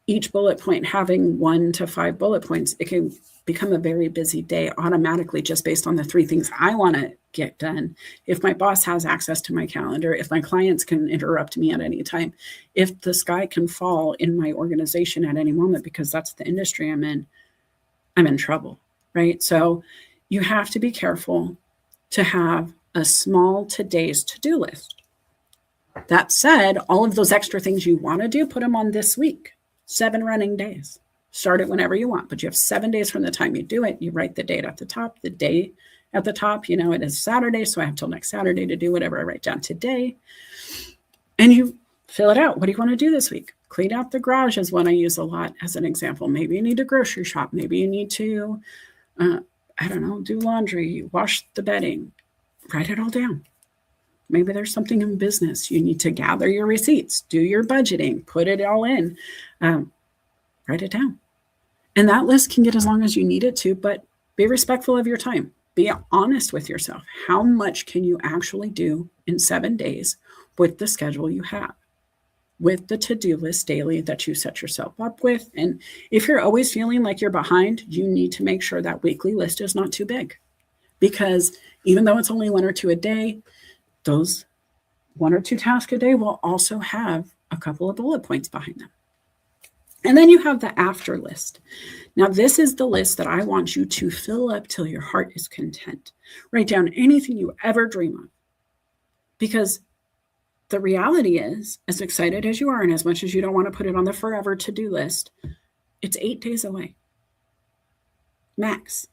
each bullet point having 1 to 5 bullet points, it can become a very busy day automatically just based on the 3 things I want to get done. If my boss has access to my calendar, if my clients can interrupt me at any time, if the sky can fall in my organization at any moment, because that's the industry I'm in trouble, right? So you have to be careful to have a small today's to-do list. That said, all of those extra things you want to do, put them on this week, 7 running days. Start it whenever you want, but you have 7 days from the time you do it. You write the date at the top, the day at the top. It is Saturday, so I have till next Saturday to do whatever I write down today. And you fill it out. What do you want to do this week? Clean out the garage is one I use a lot as an example. Maybe you need to grocery shop. Maybe you need to, do laundry, wash the bedding. Write it all down. Maybe there's something in business. You need to gather your receipts, do your budgeting, put it all in, write it down. And that list can get as long as you need it to, but be respectful of your time. Be honest with yourself. How much can you actually do in 7 days with the schedule you have, with the to-do list daily that you set yourself up with? And if you're always feeling like you're behind, you need to make sure that weekly list is not too big, because even though it's only 1 or 2 a day, those 1 or 2 tasks a day will also have a couple of bullet points behind them. And then you have the after list. Now, this is the list that I want you to fill up till your heart is content. Write down anything you ever dream of. Because the reality is, as excited as you are and as much as you don't want to put it on the forever to-do list, it's 8 days away. Max.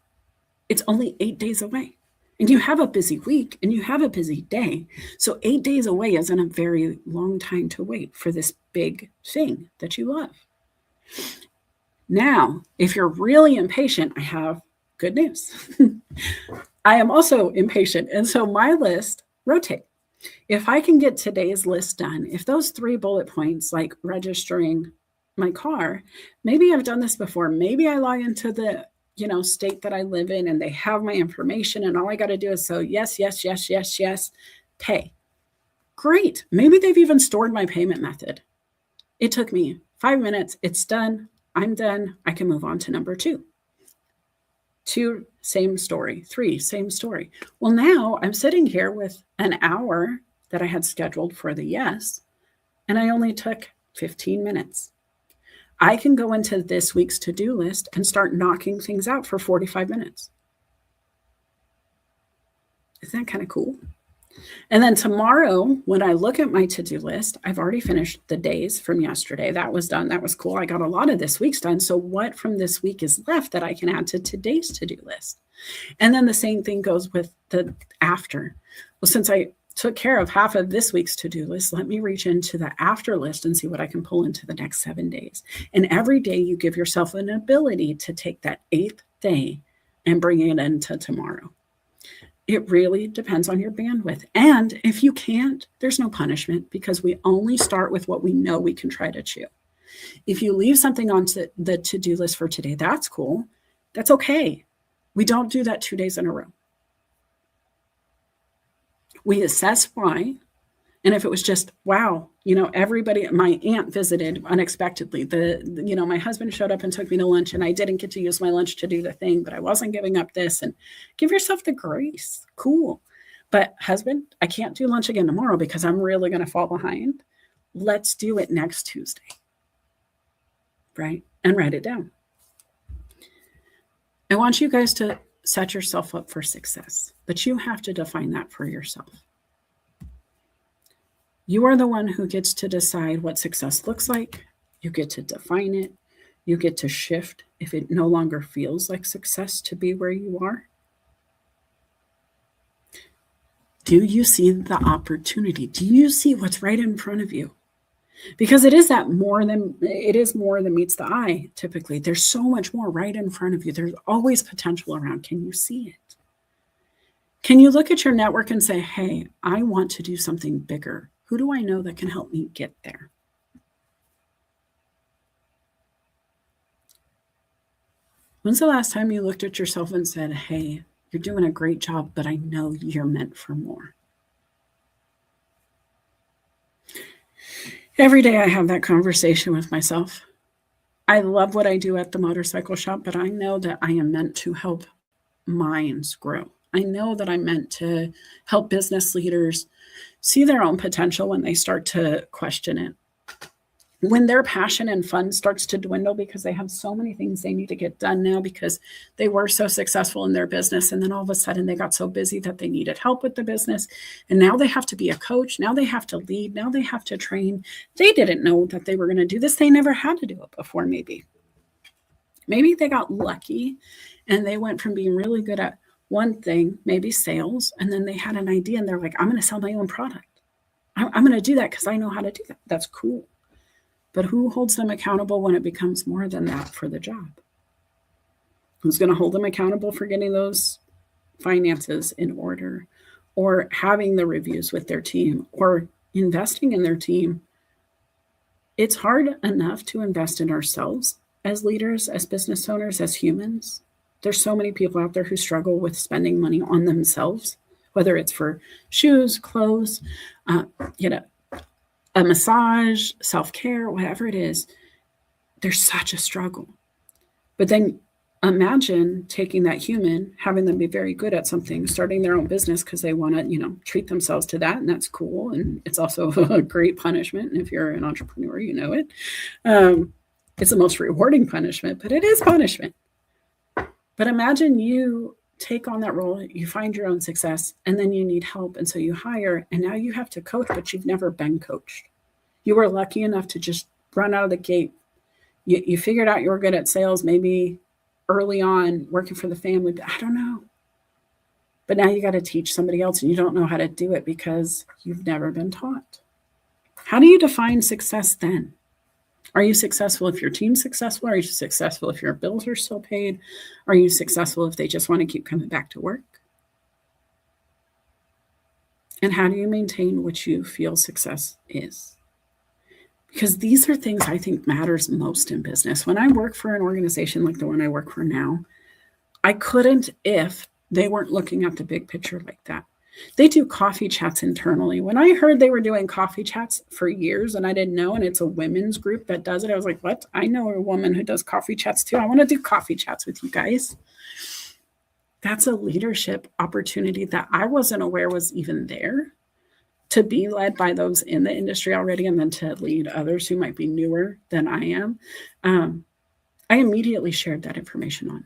It's only 8 days away. And you have a busy week and you have a busy day. So 8 days away isn't a very long time to wait for this big thing that you love. Now, if you're really impatient, I have good news. I am also impatient. And so my list rotate. If I can get today's list done, if those 3 bullet points, like registering my car, maybe I've done this before. Maybe I log into the state that I live in and they have my information and all I got to do is yes, pay. Great. Maybe they've even stored my payment method. It took me 5 minutes. It's done. I'm done. I can move on to number 2. 2, same story. 3, same story. Well, now I'm sitting here with an hour that I had scheduled for the yes, and I only took 15 minutes. I can go into this week's to-do list and start knocking things out for 45 minutes. Isn't that kind of cool? And then tomorrow, when I look at my to-do list, I've already finished the days from yesterday. That was done. That was cool. I got a lot of this week's done. So what from this week is left that I can add to today's to-do list? And then the same thing goes with the after. Well, since I took care of half of this week's to-do list, let me reach into the after list and see what I can pull into the next 7 days. And every day you give yourself an ability to take that 8th day and bring it into tomorrow. It really depends on your bandwidth. And if you can't, there's no punishment, because we only start with what we know we can try to chew. If you leave something on the to-do list for today, that's cool. That's okay. We don't do that 2 days in a row. We assess why. And if it was just, wow, everybody, my aunt visited unexpectedly. My husband showed up and took me to lunch, and I didn't get to use my lunch to do the thing, but I wasn't giving up this. And give yourself the grace. Cool. But husband, I can't do lunch again tomorrow because I'm really going to fall behind. Let's do it next Tuesday. Right? And write it down. I want you guys to set yourself up for success, but you have to define that for yourself. You are the one who gets to decide what success looks like. You get to define it. You get to shift if it no longer feels like success to be where you are. Do you see the opportunity? Do you see what's right in front of you? Because it is more than meets the eye, typically. There's so much more right in front of you. There's always potential around. Can you see it? Can you look at your network and say, hey, I want to do something bigger. Who do I know that can help me get there? When's the last time you looked at yourself and said, hey, you're doing a great job, but I know you're meant for more? Every day I have that conversation with myself. I love what I do at the motorcycle shop, but I know that I am meant to help minds grow. I know that I'm meant to help business leaders see their own potential when they start to question it. When their passion and fun starts to dwindle because they have so many things they need to get done now because they were so successful in their business, and then all of a sudden they got so busy that they needed help with the business, and now they have to be a coach, now they have to lead, now they have to train. They didn't know that they were going to do this. They never had to do it before. Maybe they got lucky and they went from being really good at one thing, maybe sales, and then they had an idea and they're like, I'm going to sell my own product. I'm going to do that because I know how to do that. That's cool. But who holds them accountable when it becomes more than that for the job? Who's going to hold them accountable for getting those finances in order, or having the reviews with their team, or investing in their team? It's hard enough to invest in ourselves as leaders, as business owners, as humans. There's so many people out there who struggle with spending money on themselves, whether it's for shoes, clothes, a massage, self-care, whatever it is. There's such a struggle. But then imagine taking that human, having them be very good at something, starting their own business because they want to, treat themselves to that. And that's cool. And it's also a great punishment. And if you're an entrepreneur, you know it. It's the most rewarding punishment, but it is punishment. But imagine you take on that role, you find your own success, and then you need help. And so you hire, and now you have to coach, but you've never been coached. You were lucky enough to just run out of the gate. You figured out you were good at sales, maybe early on working for the family, but I don't know. But now you got to teach somebody else, and you don't know how to do it because you've never been taught. How do you define success then? Are you successful if your team's successful? Are you successful if your bills are still paid? Are you successful if they just want to keep coming back to work? And how do you maintain what you feel success is? Because these are things I think matters most in business. When I work for an organization like the one I work for now, I couldn't if they weren't looking at the big picture like that. They do coffee chats internally. When I heard they were doing coffee chats for years and I didn't know, and it's a women's group that does it, I was like, what? I know a woman who does coffee chats too. I want to do coffee chats with you guys. That's a leadership opportunity that I wasn't aware was even there, to be led by those in the industry already and then to lead others who might be newer than I am. I immediately shared that information on.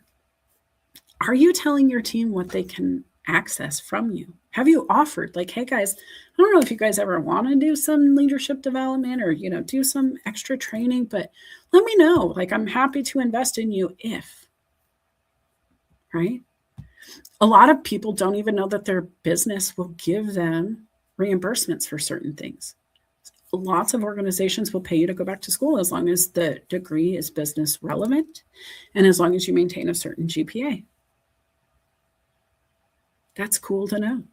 Are you telling your team what they can access from you? Have you offered, like, hey guys, I don't know if you guys ever want to do some leadership development or, do some extra training, but let me know. Like, I'm happy to invest in you if, right? A lot of people don't even know that their business will give them reimbursements for certain things. Lots of organizations will pay you to go back to school as long as the degree is business relevant and as long as you maintain a certain GPA. That's cool to know.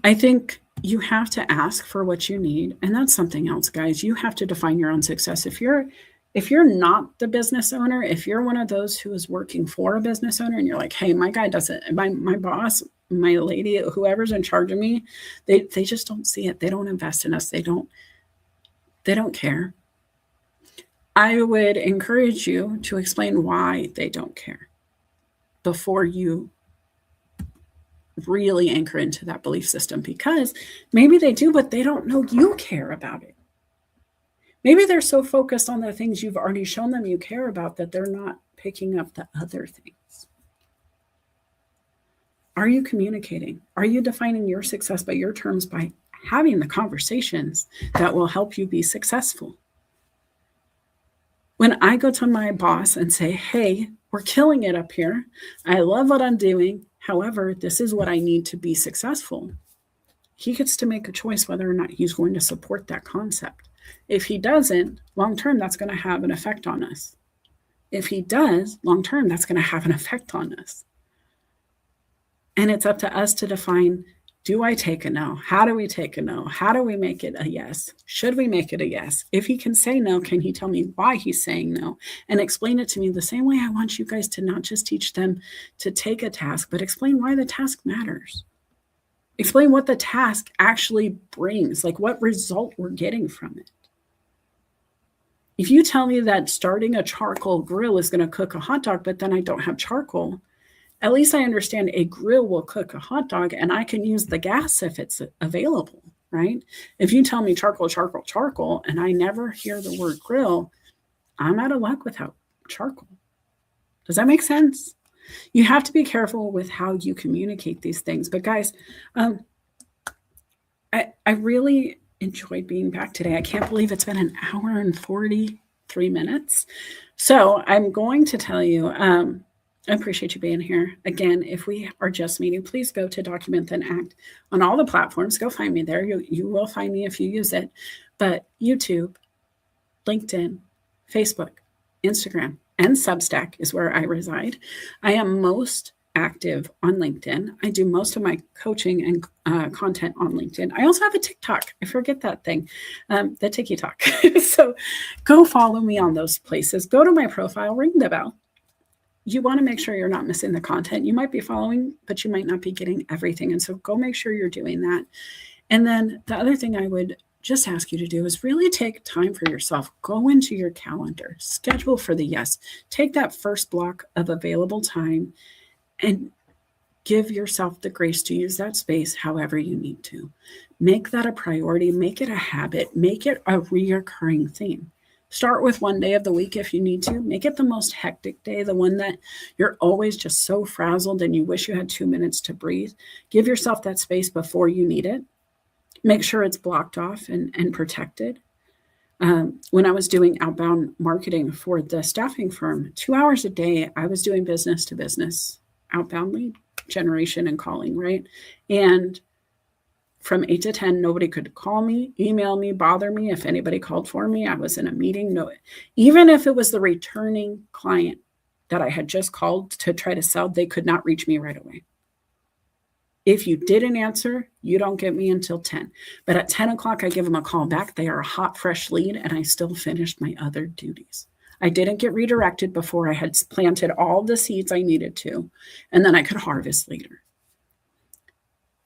I think you have to ask for what you need. And that's something else, guys. You have to define your own success. If you're not the business owner, if you're one of those who is working for a business owner and you're like, hey, my guy doesn't, my boss, my lady, whoever's in charge of me, they just don't see it. They don't invest in us. They don't care. I would encourage you to explain why they don't care before you really anchor into that belief system, because maybe they do, but they don't know you care about it. Maybe they're so focused on the things you've already shown them you care about that they're not picking up the other things. Are you communicating? Are you defining your success by your terms, by having the conversations that will help you be successful? When I go to my boss and say, hey, we're killing it up here. I love what I'm doing. However, this is what I need to be successful. He gets to make a choice whether or not he's going to support that concept. If he doesn't, long-term, that's going to have an effect on us. If he does, long-term, that's going to have an effect on us. And it's up to us to define, do I take a no? How do we take a no? How do we make it a yes? Should we make it a yes? If he can say no, can he tell me why he's saying no? And explain it to me the same way I want you guys to not just teach them to take a task, but explain why the task matters. Explain what the task actually brings, like what result we're getting from it. If you tell me that starting a charcoal grill is going to cook a hot dog, but then I don't have charcoal, at least I understand a grill will cook a hot dog and I can use the gas if it's available, right? If you tell me charcoal, charcoal, charcoal, and I never hear the word grill, I'm out of luck without charcoal. Does that make sense? You have to be careful with how you communicate these things. But guys, I really enjoyed being back today. I can't believe it's been an hour and 43 minutes. So I'm going to tell you, I appreciate you being here. Again, if we are just meeting, please go to Document Then Act on all the platforms. Go find me there. You will find me if you use it. But YouTube, LinkedIn, Facebook, Instagram, and Substack is where I reside. I am most active on LinkedIn. I do most of my coaching and content on LinkedIn. I also have a TikTok. I forget that thing, the TikTok. So go follow me on those places. Go to my profile, ring the bell. You want to make sure you're not missing the content. You might be following, but you might not be getting everything. And so go make sure you're doing that. And then the other thing I would just ask you to do is really take time for yourself. Go into your calendar, schedule for the yes. Take that first block of available time and give yourself the grace to use that space however you need to. Make that a priority, make it a habit, make it a reoccurring theme. Start with one day of the week if you need to. Make it the most hectic day, the one that you're always just so frazzled and you wish you had 2 minutes to breathe. Give yourself that space before you need it. Make sure it's blocked off and protected. When I was doing outbound marketing for the staffing firm, 2 hours a day, I was doing business to business, outbound lead generation and calling, right? And from 8 to 10, nobody could call me, email me, bother me. If anybody called for me, I was in a meeting. No, even if it was the returning client that I had just called to try to sell, they could not reach me right away. If you didn't answer, you don't get me until 10. But at 10 o'clock, I give them a call back. They are a hot, fresh lead, and I still finished my other duties. I didn't get redirected before I had planted all the seeds I needed to, and then I could harvest later.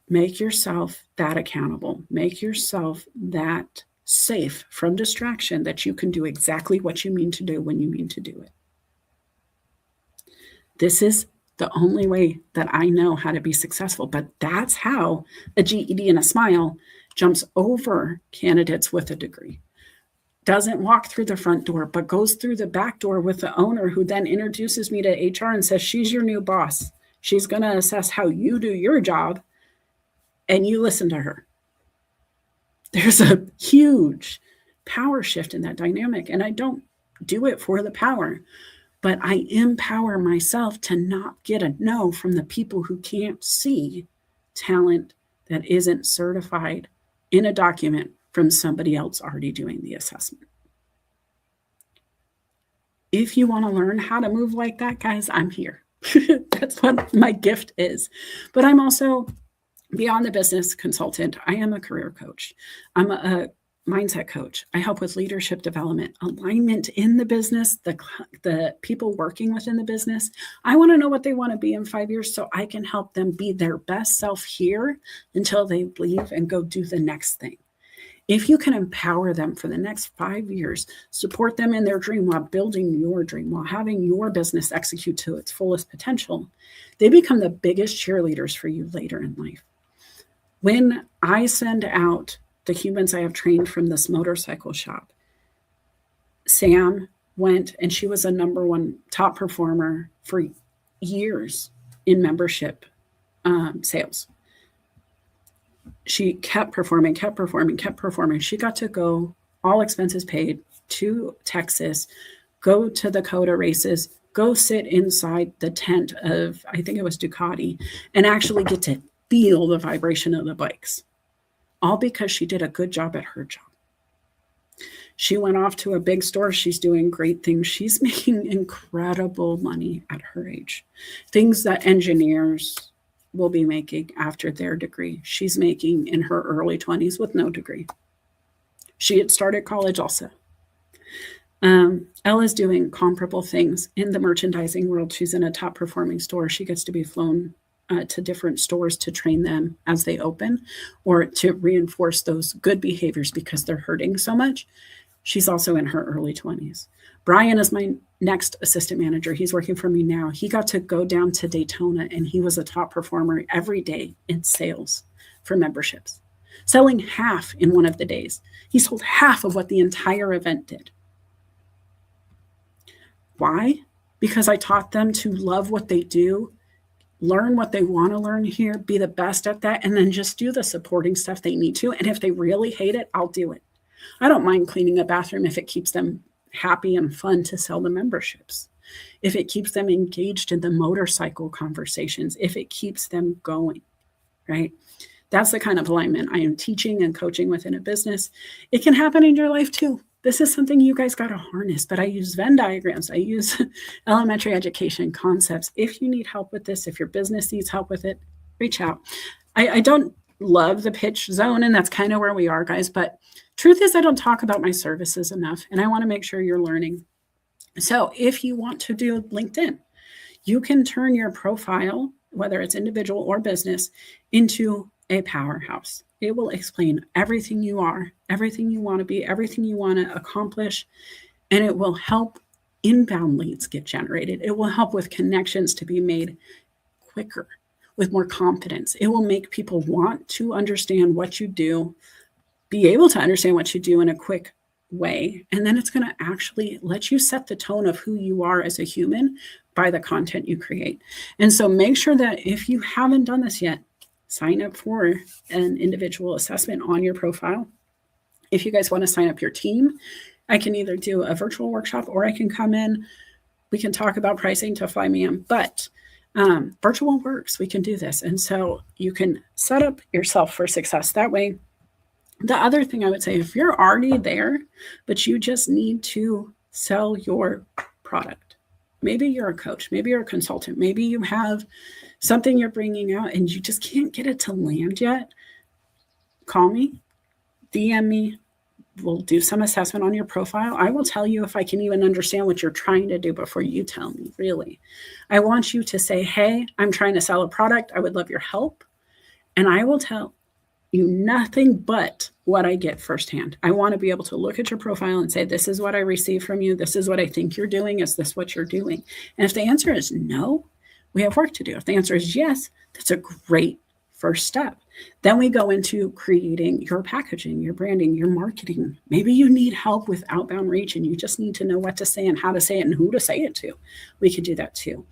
Make yourself that accountable. Make yourself that safe from distraction that you can do exactly what you mean to do when you mean to do it. This is the only way that I know how to be successful, but that's how a GED and a smile jumps over candidates with a degree. Doesn't walk through the front door, but goes through the back door with the owner, who then introduces me to HR and says, she's your new boss. She's going to assess how you do your job, and you listen to her. There's a huge power shift in that dynamic. And I don't do it for the power, but I empower myself to not get a no from the people who can't see talent that isn't certified in a document from somebody else already doing the assessment. If you want to learn how to move like that, guys, I'm here. That's what my gift is. But I'm also beyond the business consultant. I am a career coach. I'm a mindset coach. I help with leadership development, alignment in the business, the people working within the business. I want to know what they want to be in 5 years so I can help them be their best self here until they leave and go do the next thing. If you can empower them for the next 5 years, support them in their dream while building your dream, while having your business execute to its fullest potential, they become the biggest cheerleaders for you later in life. When I send out the humans I have trained from this motorcycle shop, Sam went and she was a #1 top performer for years in membership sales. She kept performing. She got to go, all expenses paid, to Texas, go to the COTA races, go sit inside the tent of, I think it was Ducati, and actually get to feel the vibration of the bikes, all because she did a good job at her job. She went off to a big store. She's doing great things. She's making incredible money at her age, things that engineers will be making after their degree. She's making in her early 20s with no degree. She had started college also. Ella's doing comparable things in the merchandising world. She's in a top performing store. She gets to be flown to different stores to train them as they open, or to reinforce those good behaviors because they're hurting so much. She's also in her early 20s. Brian is my next assistant manager. He's working for me now. He got to go down to Daytona, and he was a top performer every day in sales for memberships, selling half in one of the days. He sold half of what the entire event did. Why? Because I taught them to love what they do, learn what they want to learn here, be the best at that, and then just do the supporting stuff they need to. And if they really hate it, I'll do it. I don't mind cleaning a bathroom if it keeps them happy and fun to sell the memberships, if it keeps them engaged in the motorcycle conversations, if it keeps them going, right? That's the kind of alignment I am teaching and coaching within a business. It can happen in your life too. This is something you guys got to harness, but I use Venn diagrams. I use elementary education concepts. If you need help with this, if your business needs help with it, reach out. I don't love the pitch zone, and that's kind of where we are, guys, but truth is I don't talk about my services enough, and I want to make sure you're learning. So if you want to do LinkedIn, you can turn your profile, whether it's individual or business, into a powerhouse. It will explain everything you are, everything you want to be, everything you want to accomplish, and it will help inbound leads get generated. It will help with connections to be made quicker, with more confidence. It will make people want to understand what you do, be able to understand what you do in a quick way. And then it's going to actually let you set the tone of who you are as a human by the content you create. And so make sure that if you haven't done this yet, sign up for an individual assessment on your profile. If you guys want to sign up your team, I can either do a virtual workshop or I can come in. We can talk about pricing to fly me in, but virtual works. We can do this. And so you can set up yourself for success that way. The other thing I would say, if you're already there, but you just need to sell your product, maybe you're a coach, maybe you're a consultant, maybe you have something you're bringing out and you just can't get it to land yet, call me, DM me. We'll do some assessment on your profile. I will tell you if I can even understand what you're trying to do before you tell me, really. I want you to say, hey, I'm trying to sell a product. I would love your help. And I will tell you nothing but what I get firsthand. I want to be able to look at your profile and say, this is what I receive from you. This is what I think you're doing. Is this what you're doing? And if the answer is no, we have work to do. If the answer is yes, that's a great first step. Then we go into creating your packaging, your branding, your marketing. Maybe you need help with outbound reach and you just need to know what to say and how to say it and who to say it to. We could do that too.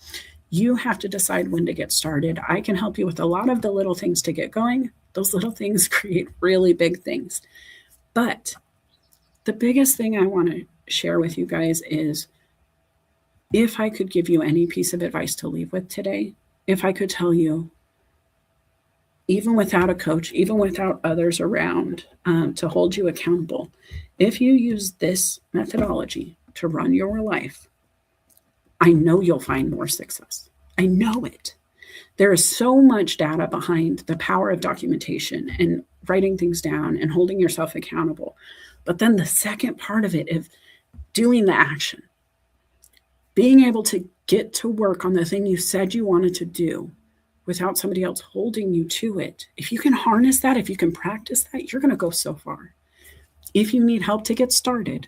You have to decide when to get started. I can help you with a lot of the little things to get going. Those little things create really big things. But the biggest thing I want to share with you guys is, if I could give you any piece of advice to leave with today, if I could tell you, even without a coach, even without others around to hold you accountable, if you use this methodology to run your life, I know you'll find more success. I know it. There is so much data behind the power of documentation and writing things down and holding yourself accountable. But then the second part of it is doing the action, being able to get to work on the thing you said you wanted to do without somebody else holding you to it. If you can harness that, if you can practice that, you're going to go so far. If you need help to get started,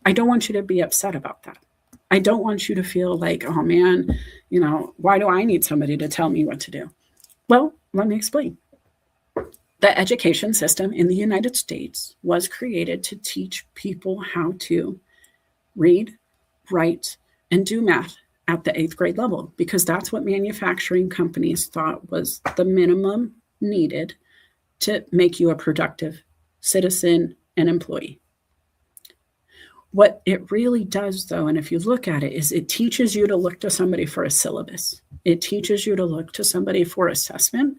I don't want you to be upset about that. I don't want you to feel like, oh man, why do I need somebody to tell me what to do? Well, let me explain. The education system in the United States was created to teach people how to read, write, and do math at the 8th grade level, because that's what manufacturing companies thought was the minimum needed to make you a productive citizen and employee. What it really does, though, and if you look at it, is it teaches you to look to somebody for a syllabus. It teaches you to look to somebody for assessment,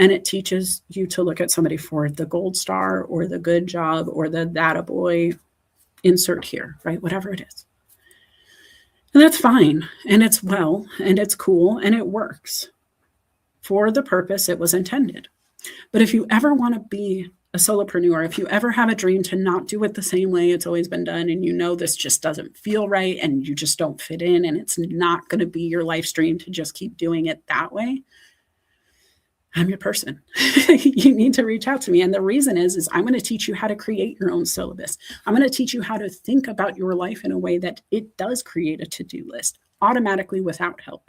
and it teaches you to look at somebody for the gold star or the good job or the attaboy, insert here, right? Whatever it is. And that's fine, and it's well, and it's cool, and it works for the purpose it was intended. But if you ever want to be a solopreneur, if you ever have a dream to not do it the same way it's always been done, and this just doesn't feel right and you just don't fit in, and it's not going to be your life stream to just keep doing it that way, I'm your person. You need to reach out to me. And the reason is I'm going to teach you how to create your own syllabus. I'm going to teach you how to think about your life in a way that it does create a to-do list automatically without help.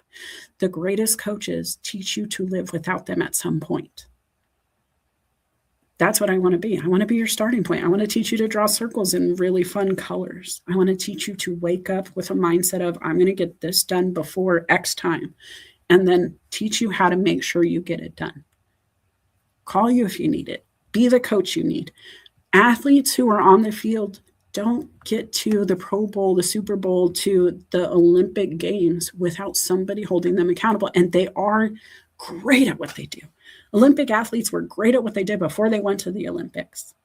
The greatest coaches teach you to live without them at some point. That's what I want to be. I want to be your starting point. I want to teach you to draw circles in really fun colors. I want to teach you to wake up with a mindset of, I'm going to get this done before X time, and then teach you how to make sure you get it done. Call you if you need it. Be the coach you need. Athletes who are on the field don't get to the Pro Bowl, the Super Bowl, to the Olympic Games without somebody holding them accountable. And they are great at what they do. Olympic athletes were great at what they did before they went to the Olympics.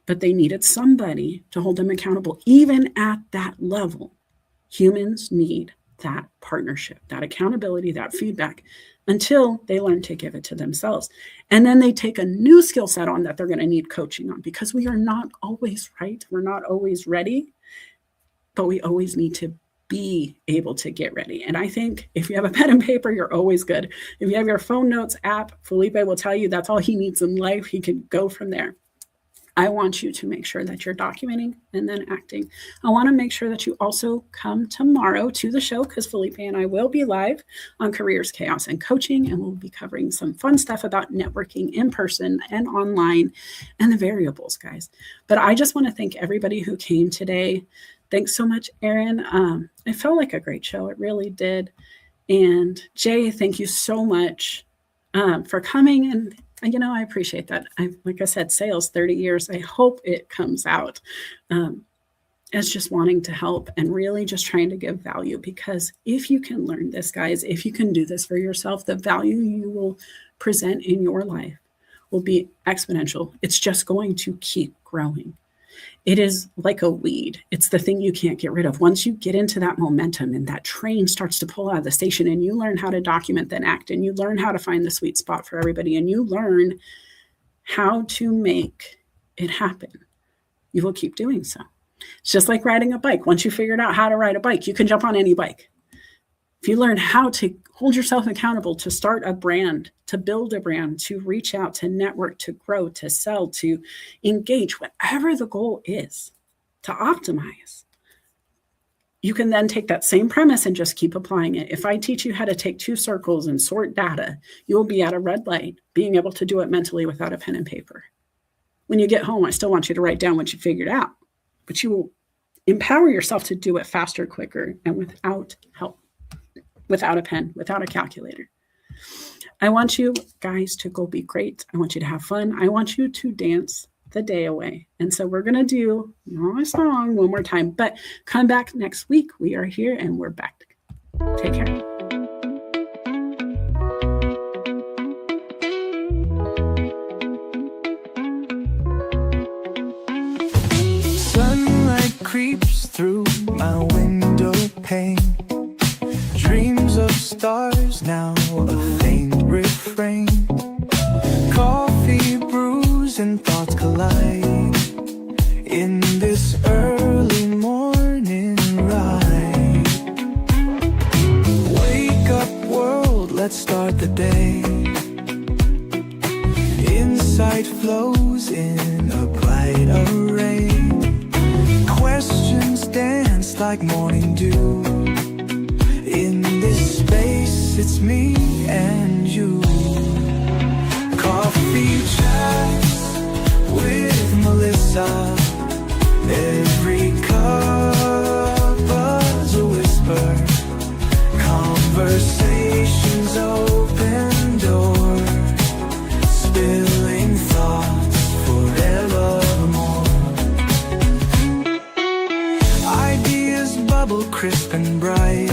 But they needed somebody to hold them accountable. Even at that level, humans need that partnership, that accountability, that feedback, until they learn to give it to themselves. And then they take a new skill set on that they're going to need coaching on, because we are not always right. We're not always ready, but we always need to be able to get ready. And I think if you have a pen and paper, you're always good. If you have your phone notes app, Felipe will tell you that's all he needs in life. He can go from there. I want you to make sure that you're documenting and then acting. I want to make sure that you also come tomorrow to the show, because Felipe and I will be live on Careers, Chaos, and Coaching, and we'll be covering some fun stuff about networking in person and online and the variables, guys. But I just want to thank everybody who came today. Thanks so much, Erin. It felt like a great show. It really did. And Jay, thank you so much for coming. And I appreciate that. Like I said, sales 30 years. I hope it comes out as just wanting to help and really just trying to give value, because if you can learn this, guys, if you can do this for yourself, the value you will present in your life will be exponential. It's just going to keep growing. It is like a weed. It's the thing you can't get rid of. Once you get into that momentum and that train starts to pull out of the station, and you learn how to document then act, and you learn how to find the sweet spot for everybody, and you learn how to make it happen, you will keep doing so. It's just like riding a bike. Once you figured out how to ride a bike, you can jump on any bike. if you learn how to hold yourself accountable, to start a brand, to build a brand, to reach out, to network, to grow, to sell, to engage, whatever the goal is, to optimize, you can then take that same premise and just keep applying it. If I teach you how to take 2 circles and sort data, you will be at a red light, being able to do it mentally without a pen and paper. When you get home, I still want you to write down what you figured out, but you will empower yourself to do it faster, quicker, and without help, without a pen, without a calculator. I want you guys to go be great. I want you to have fun. I want you to dance the day away. And so we're going to do my song one more time, but come back next week. We are here and we're back. Take care. Sunlight creeps through my window pane. Dreams of stars, now a faint refrain. Coffee brews and thoughts collide in this early morning ride. Wake up world, let's start the day. Insight flows in a bright array. Questions dance like morning dew. In this space, it's me and you. Coffee chats with Melissa. Every cup was a whisper. Conversations open doors. Spilling thoughts forevermore. Ideas bubble crisp and bright.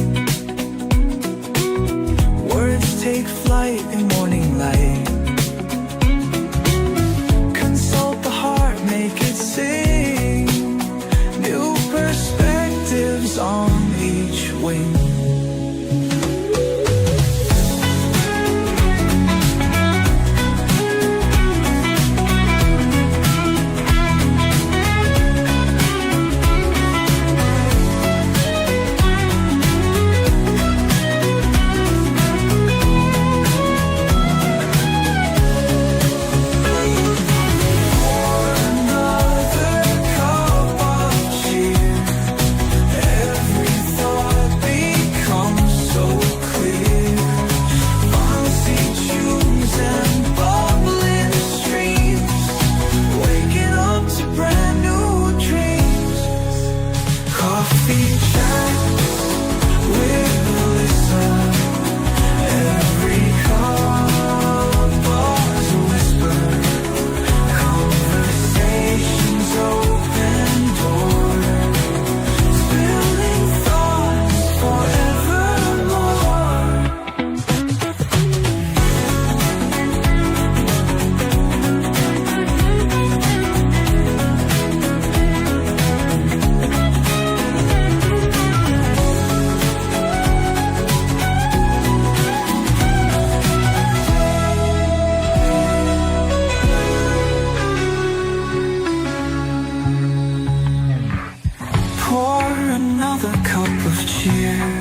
Words take flight in morning light. Consult the heart, make it sing. New perspectives on each wing. Pour another cup of cheer.